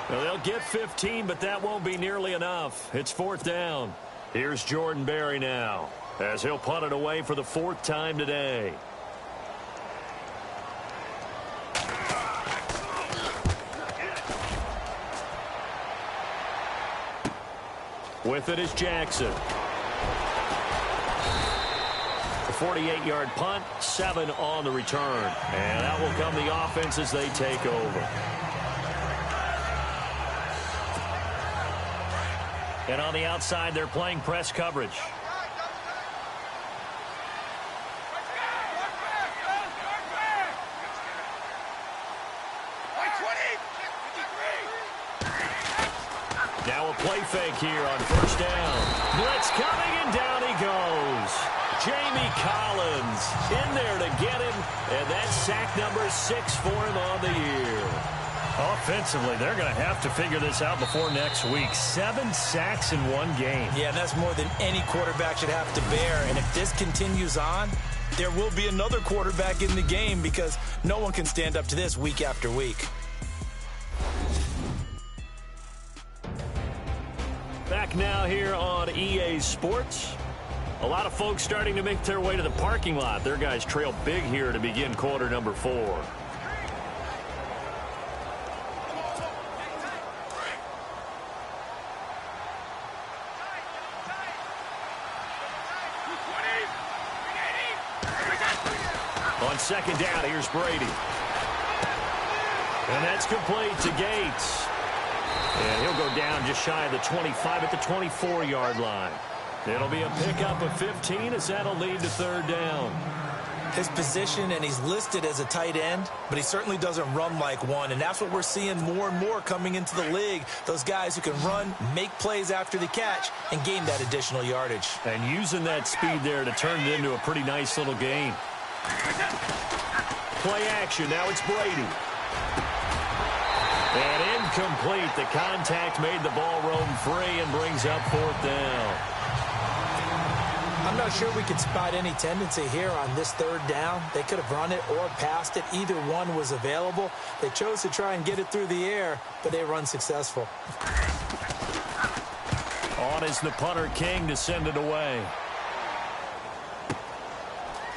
Now, they'll get 15, but that won't be nearly enough. It's 4th down. Here's Jordan Berry now, as he'll punt it away for the 4th time today. With it is Jackson. A 48-yard punt, 7 on the return. And that will come the offense as they take over. And on the outside, they're playing press coverage. Now a play fake here on 1st down. Blitz coming, and down he goes. Jamie Collins in there to get him, and that's sack number 6 for him on the year. Offensively, they're going to have to figure this out before next week. 7 sacks in one game. Yeah, and that's more than any quarterback should have to bear. And if this continues on, there will be another quarterback in the game because no one can stand up to this week after week. Back now here on EA Sports. A lot of folks starting to make their way to the parking lot. Their guys trail big here to begin quarter number 4. On 2nd down, here's Brady. And that's complete to Gates. And he'll go down just shy of the 25 at the 24-yard line. It'll be a pickup of 15 as that'll lead to 3rd down. His position, and he's listed as a tight end, but he certainly doesn't run like one, and that's what we're seeing more and more coming into the league. Those guys who can run, make plays after the catch, and gain that additional yardage. And using that speed there to turn it into a pretty nice little gain. Play action. Now it's Brady. And incomplete. The contact made the ball roam free and brings up 4th down. I'm not sure we could spot any tendency here on this 3rd down. They could have run it or passed it. Either one was available. They chose to try and get it through the air, but they were unsuccessful. On is the punter King to send it away.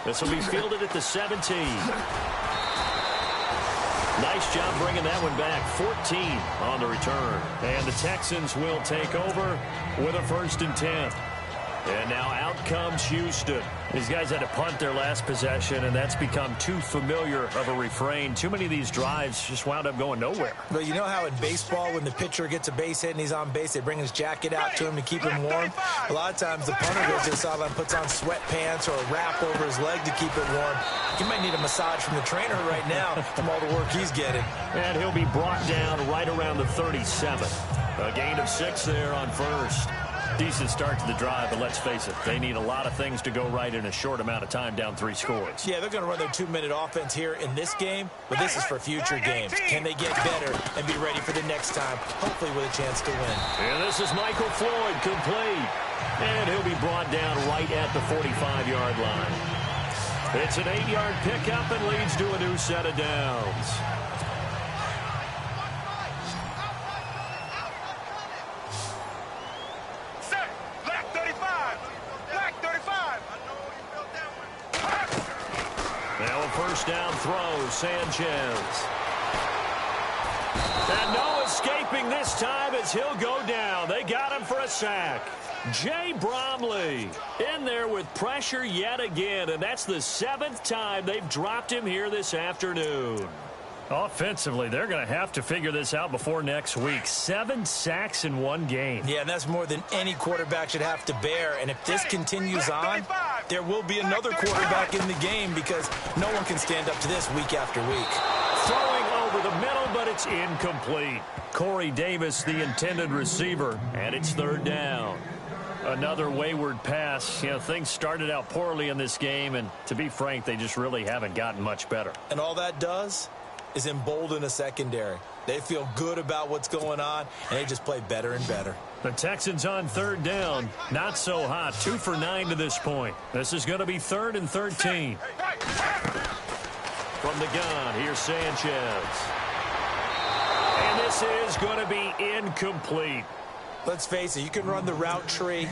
This will be fielded at the 17. Nice job bringing that one back. 14 on the return. And the Texans will take over with a 1st and 10. And now out comes Houston. These guys had to punt their last possession, and that's become too familiar of a refrain. Too many of these drives just wound up going nowhere. But you know how in baseball, when the pitcher gets a base hit and he's on base, they bring his jacket out to him to keep him warm? A lot of times the punter goes to the sideline, puts on sweatpants or a wrap over his leg to keep it warm. He might need a massage from the trainer right now from all the work he's getting. And he'll be brought down right around the 37. A gain of 6 there on 1st. Decent start to the drive, but let's face it, they need a lot of things to go right in a short amount of time, down 3 scores. Yeah, they're going to run their 2-minute offense here in this game, but this is for future games. Can they get better and be ready for the next time, hopefully with a chance to win? And this is Michael Floyd, complete. And he'll be brought down right at the 45-yard line. It's an 8-yard pickup and leads to a new set of downs. Now a 1st down throw, Sanchez. And no escaping this time as he'll go down. They got him for a sack. Jay Bromley in there with pressure yet again, and that's the 7th time they've dropped him here this afternoon. Offensively, they're going to have to figure this out before next week. 7 sacks in one game. Yeah, and that's more than any quarterback should have to bear. And if this continues on, there will be another quarterback in the game because no one can stand up to this week after week. Throwing over the middle, but It's incomplete. Corey Davis, the intended receiver, and it's third down. Another wayward pass. You know, things started out poorly in this game, and to be frank, they just really haven't gotten much better. And all that does is embolden a secondary. They feel good about what's going on, and they just play better and better. The Texans on third down. Not so hot. 2 for 9 to this point. This is going to be 3rd and 13. From the gun, here's Sanchez. And this is going to be incomplete. Let's face it, you can run the route tree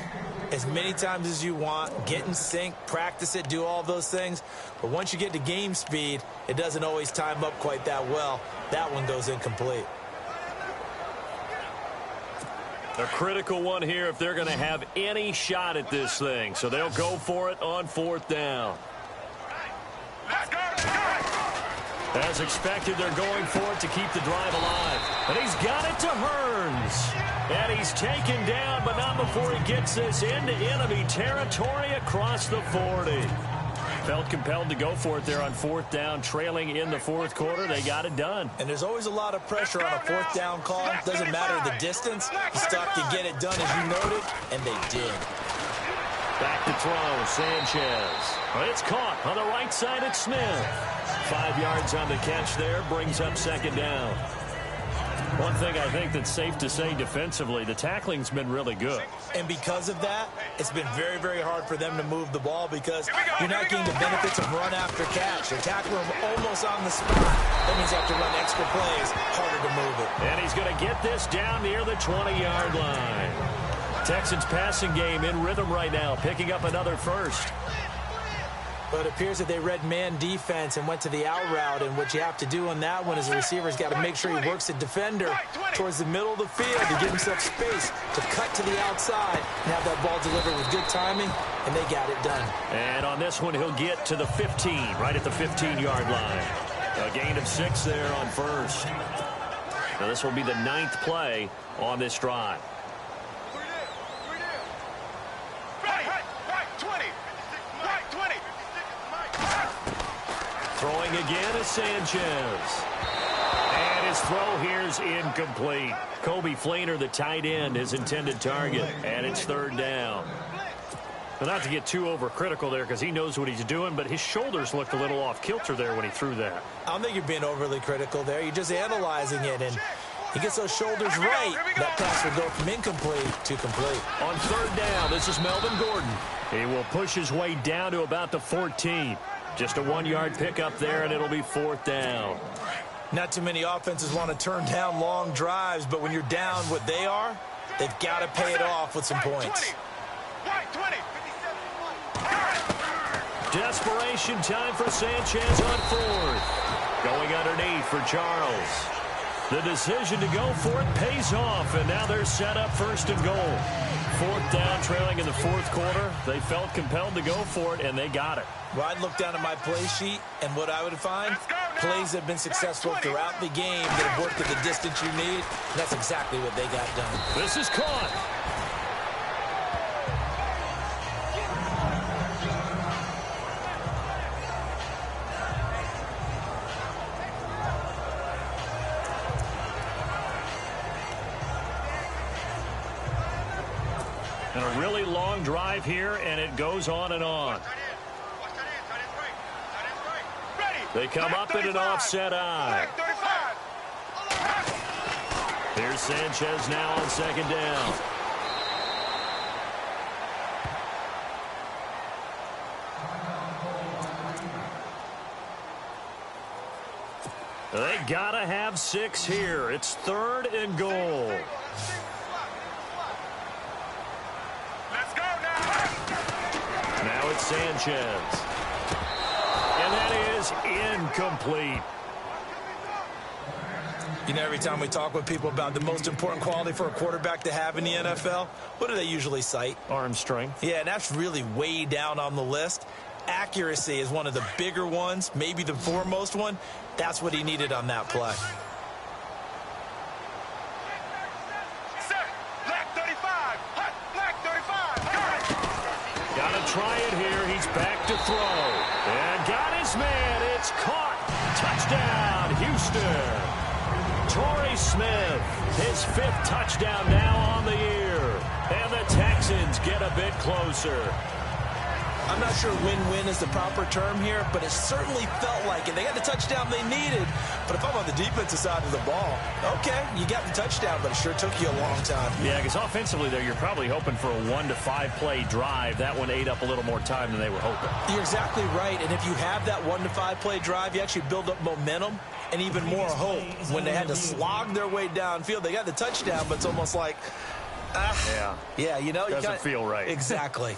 as many times as you want, get in sync, practice it, do all those things. But once you get to game speed, it doesn't always time up quite that well. That one goes incomplete. A critical one here if they're going to have any shot at this thing. So they'll go for it on 4th down. As expected, they're going for it to keep the drive alive. And he's got it to Hearns. And he's taken down, but not before he gets this into enemy territory across the 40. Felt compelled to go for it there on 4th down, trailing in the 4th quarter. They got it done. And there's always a lot of pressure on a 4th down call. Doesn't matter the distance. You still have to get it done, as you noted, and they did. Back to throw, Sanchez. Well, it's caught on the right side at Smith. 5 yards on the catch there, brings up 2nd down. One thing I think that's safe to say defensively, the tackling's been really good. And because of that, it's been very, very hard for them to move the ball because you're not getting the benefits of run after catch. They're tackling them almost on the spot. That means you have to run extra plays, harder to move it. And he's going to get this down near the 20-yard line. Texans passing game in rhythm right now, picking up another first. But it appears that they read man defense and went to the out route, and what you have to do on that one is the receiver's got to make sure he works the defender towards the middle of the field to give himself space to cut to the outside and have that ball delivered with good timing, and they got it done. And on this one, he'll get to the 15, right at the 15-yard line. A gain of 6 there on first. Now this will be the 9th play on this drive. Throwing again is Sanchez. And his throw here's incomplete. Kobe Fleener, the tight end, his intended target. And it's 3rd down. Well, not to get too overcritical there because he knows what he's doing, but his shoulders looked a little off kilter there when he threw that. I don't think you're being overly critical there. You're just analyzing it, and he gets those shoulders right. That pass will go from incomplete to complete. On 3rd down, this is Melvin Gordon. He will push his way down to about the 14. Just a 1-yard pickup there, and it'll be 4th down. Not too many offenses want to turn down long drives, but when you're down what they are, they've got to pay it off with some points. Desperation time for Sanchez on 4th. Going underneath for Charles. The decision to go for it pays off, and now they're set up 1st and goal. 4th down, trailing in the 4th quarter. They felt compelled to go for it, and they got it. Well, I'd look down at my play sheet, and what I would find, plays that have been successful throughout the game that have worked at the distance you need, and that's exactly what they got done. This is caught. And a really long drive here, and it goes on and on. They come up in an offset eye. Here's Sanchez now on 2nd down. They gotta have 6 here. It's 3rd and goal. Now it's Sanchez. And that is incomplete. You know, every time we talk with people about the most important quality for a quarterback to have in the NFL, what do they usually cite? Arm strength. Yeah, and that's really way down on the list. Accuracy is one of the bigger ones, maybe the foremost one. That's what he needed on that play. Gotta try it here. He's back to throw. And got his man. It's caught. Touchdown, Houston. Torrey Smith, his 5th touchdown now on the year. And the Texans get a bit closer. I'm not sure win-win is the proper term here, but it certainly felt like it. They got the touchdown they needed, but if I'm on the defensive side of the ball, okay, you got the touchdown, but it sure took you a long time. Yeah, because offensively there, you're probably hoping for a 1 to 5 play drive. That one ate up a little more time than they were hoping. You're exactly right, and if you have that 1 to 5 play drive, you actually build up momentum and even more hope. When they had to slog their way downfield, they got the touchdown, but it's almost like, yeah, you know, doesn't feel right. Exactly.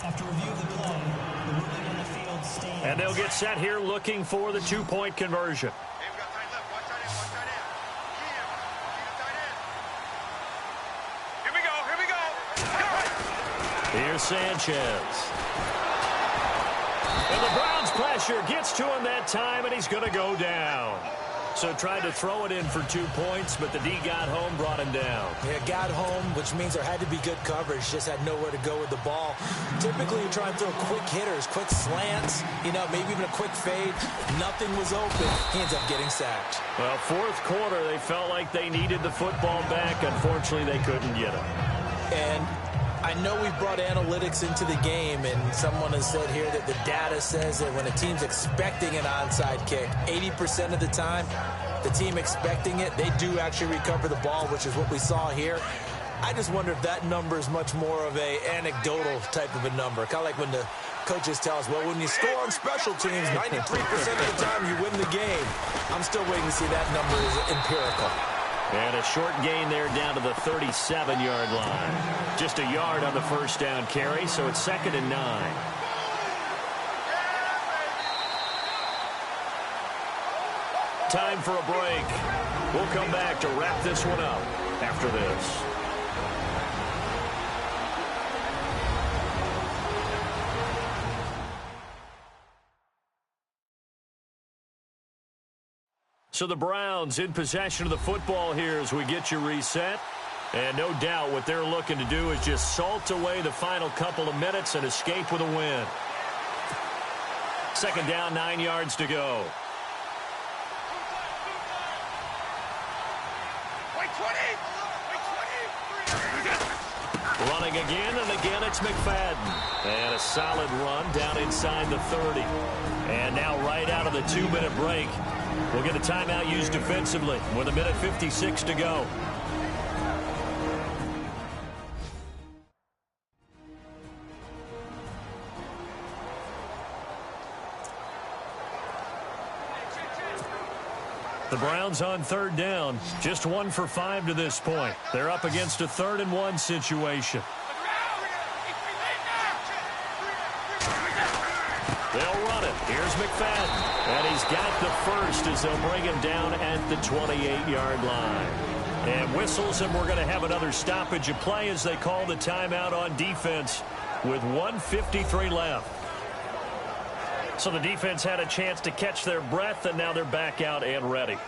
After review of the play, the ruling on the field stands. And they'll get set here looking for the 2-point conversion. Hey, we got tight left. Watch tight end. Watch tight end. Key the tight end. Here we go. Here we go. Here's Sanchez. And the Browns' pressure gets to him that time, and he's going to go down. So tried to throw it in for 2 points, but the D got home, brought him down. Yeah, got home, which means there had to be good coverage. Just had nowhere to go with the ball. Typically, you try and throw quick hitters, quick slants, you know, maybe even a quick fade. Nothing was open. He ends up getting sacked. Well, 4th quarter, they felt like they needed the football back. Unfortunately, they couldn't get it. And I know we brought analytics into the game, and someone has said here that the data says that when a team's expecting an onside kick, 80% of the time, the team expecting it, they do actually recover the ball, which is what we saw here. I just wonder if that number is much more of a anecdotal type of a number. Kind of like when the coaches tell us, well, when you score on special teams, 93% of the time you win the game. I'm still waiting to see that number is empirical. And a short gain there down to the 37-yard line. Just a yard on the first down carry, so it's 2nd and 9. Time for a break. We'll come back to wrap this one up after this. So the Browns in possession of the football here as we get you reset. And no doubt what they're looking to do is just salt away the final couple of minutes and escape with a win. 2nd down, 9 yards to go. Running again, and again it's McFadden. And a solid run down inside the 30. And now right out of the 2-minute break, we'll get a timeout used defensively with 1:56 to go. The Browns on 3rd down, just 1 for 5 to this point. They're up against a 3rd and 1 situation. They'll run it. Here's McFadden. And he's got the first as they'll bring him down at the 28-yard line. And whistles, and we're going to have another stoppage of play as they call the timeout on defense with 1:53 left. So the defense had a chance to catch their breath, and now they're back out and ready.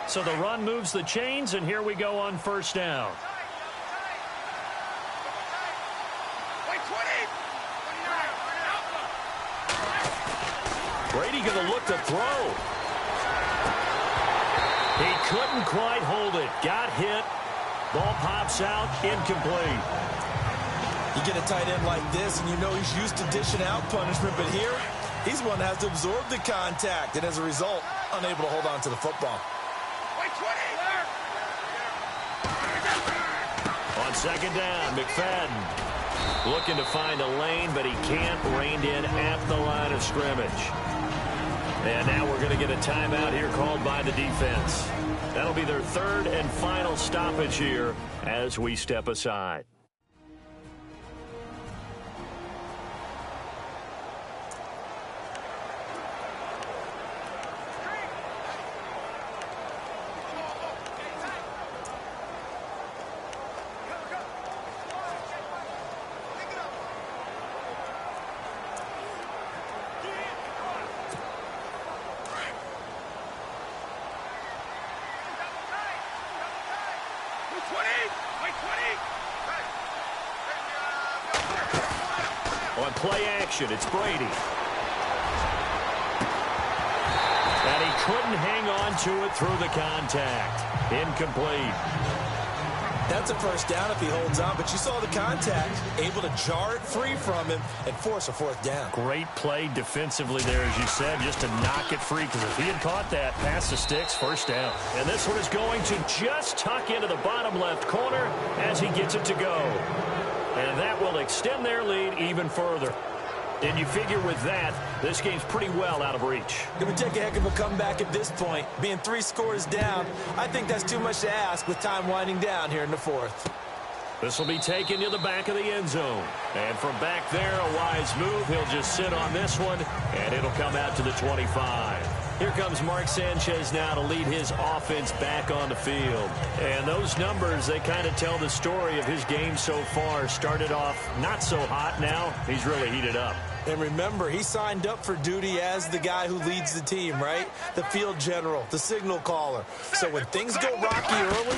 So the run moves the chains, and here we go on 1st down. Brady going to look to throw. He couldn't quite hold it. Got hit. Ball pops out. Incomplete. You get a tight end like this, and you know he's used to dishing out punishment, but here, he's one that has to absorb the contact, and as a result, unable to hold on to the football. On 2nd down, McFadden looking to find a lane, but he can't. Reined in at the line of scrimmage. And now we're going to get a timeout here called by the defense. That'll be their 3rd and final stoppage here as we step aside. On play action, it's Brady. And he couldn't hang on to it through the contact. Incomplete. That's a first down if he holds on, but you saw the contact, able to jar it free from him and force a fourth down. Great play defensively there, as you said, just to knock it free, because if he had caught that, pass the sticks, first down. And this one is going to just tuck into the bottom left corner as he gets it to go. And that will extend their lead even further. And you figure with that, this game's pretty well out of reach. It would take a heck of a comeback at this point. Being 3 scores down, I think that's too much to ask with time winding down here in the fourth. This will be taken to the back of the end zone. And from back there, a wise move. He'll just sit on this one, and it'll come out to the 25. Here comes Mark Sanchez now to lead his offense back on the field. And those numbers, they kind of tell the story of his game so far. Started off not so hot. Now he's really heated up. And remember, he signed up for duty as the guy who leads the team, right? The field general, the signal caller. So when things go rocky early,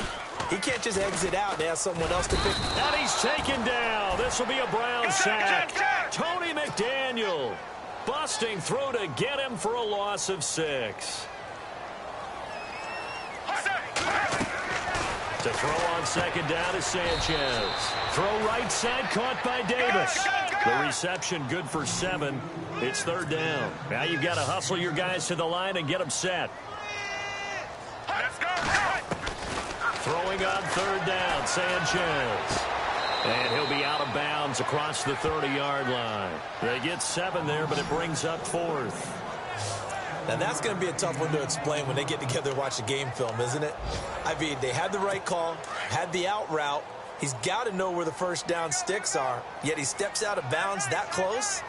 he can't just exit out and ask someone else to pick. And he's taken down. This will be a Brown sack. Tony McDaniel busting through to get him for a loss of 6. To throw on second down is Sanchez. Throw right side, caught by Davis. The reception good for 7. It's third down. Now you've got to hustle your guys to the line and get them set. Throwing on third down, Sanchez. And he'll be out of bounds across the 30-yard line. They get 7 there, but it brings up 4th. Now, that's going to be a tough one to explain when they get together and watch the game film, isn't it? I mean, they had the right call, had the out route. He's got to know where the first down sticks are, yet he steps out of bounds that close.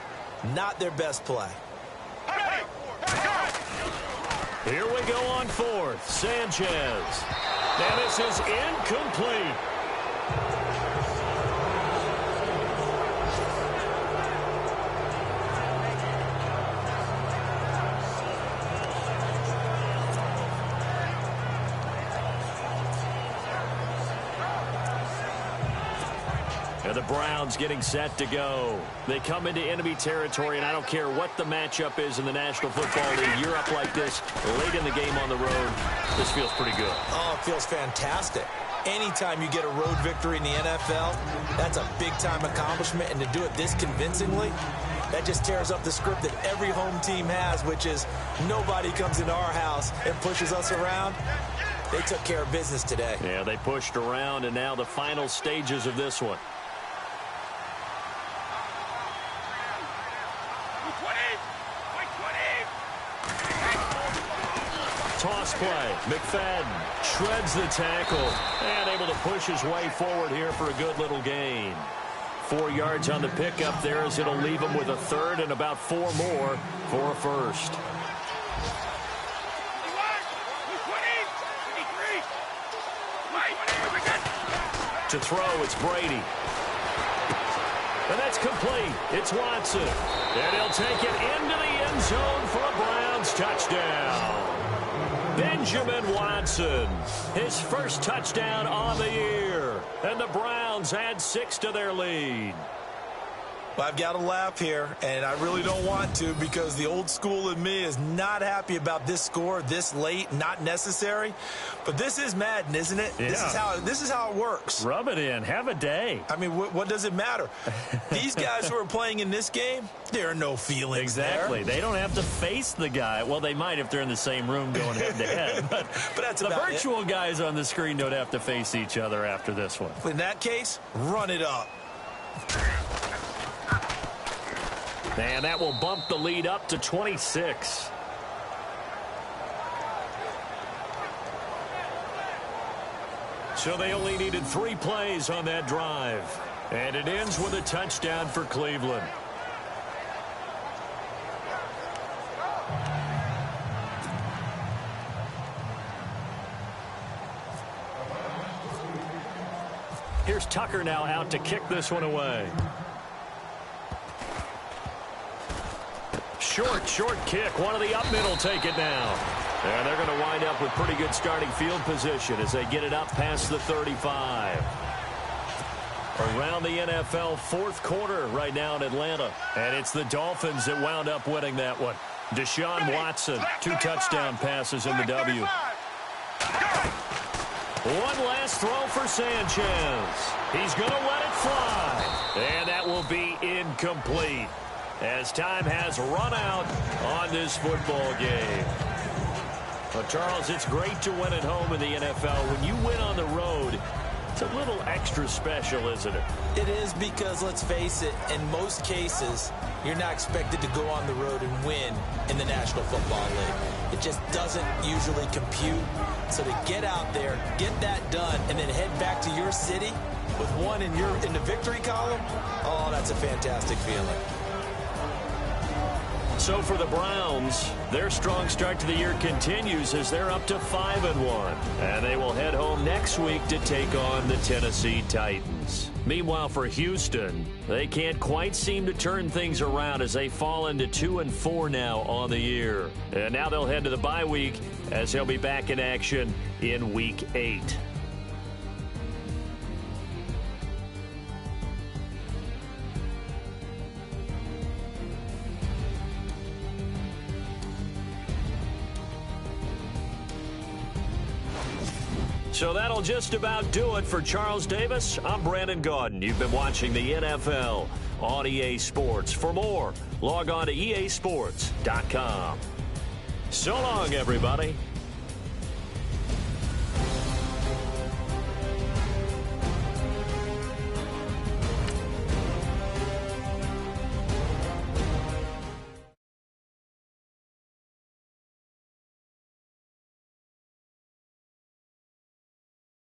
Not their best play. Here we go on 4th. Sanchez. And this is incomplete. And the Browns getting set to go. They come into enemy territory, and I don't care what the matchup is in the National Football League. You're up like this late in the game on the road. This feels pretty good. Oh, it feels fantastic. Anytime you get a road victory in the NFL, that's a big-time accomplishment, and to do it this convincingly, that just tears up the script that every home team has, which is nobody comes into our house and pushes us around. They took care of business today. Yeah, they pushed around, and now the final stages of this one. Toss play. McFadden shreds the tackle and able to push his way forward here for a good little gain. 4 yards on the pickup there, as it'll leave him with a third and about 4 more for a first. To throw, it's Brady. And that's complete. It's Watson. And he'll take it into the end zone for a Browns touchdown. Benjamin Watson, his first touchdown on the year. And the Browns add 6 to their lead. Well, I've got to laugh here, and I really don't want to, because the old school in me is not happy about this score this late, not necessary. But this is Madden, isn't it? Yeah. This is how it works. Rub it in. Have a day. I mean, what does it matter? These guys who are playing in this game, there are no feelings Exactly. there. They don't have to face the guy. Well, they might if they're in the same room going head-to-head. But that's the about virtual guys on the screen don't have to face each other after this one. In that case, run it up. And that will bump the lead up to 26. So they only needed 3 plays on that drive. And it ends with a touchdown for Cleveland. Here's Tucker now out to kick this one away. Short kick. One of the up middle take it now. And they're going to wind up with pretty good starting field position as they get it up past the 35. Around the NFL fourth quarter right now in Atlanta. And it's the Dolphins that wound up winning that one. Deshaun Watson, 2 touchdown passes in the W. One last throw for Sanchez. He's going to let it fly. And that will be incomplete as time has run out on this football game. Well, Charles, it's great to win at home in the NFL. When you win on the road, it's a little extra special, isn't it? It is, because, let's face it, in most cases, you're not expected to go on the road and win in the National Football League. It just doesn't usually compute. So to get out there, get that done, and then head back to your city with one in the victory column, oh, that's a fantastic feeling. So for the Browns, their strong start to the year continues as they're up to 5-1. And they will head home next week to take on the Tennessee Titans. Meanwhile, for Houston, they can't quite seem to turn things around as they fall into 2-4 now on the year. And now they'll head to the bye week as they'll be back in action in Week 8. So that'll just about do it for Charles Davis. I'm Brandon Gaudin. You've been watching the NFL on EA Sports. For more, log on to easports.com. So long, everybody.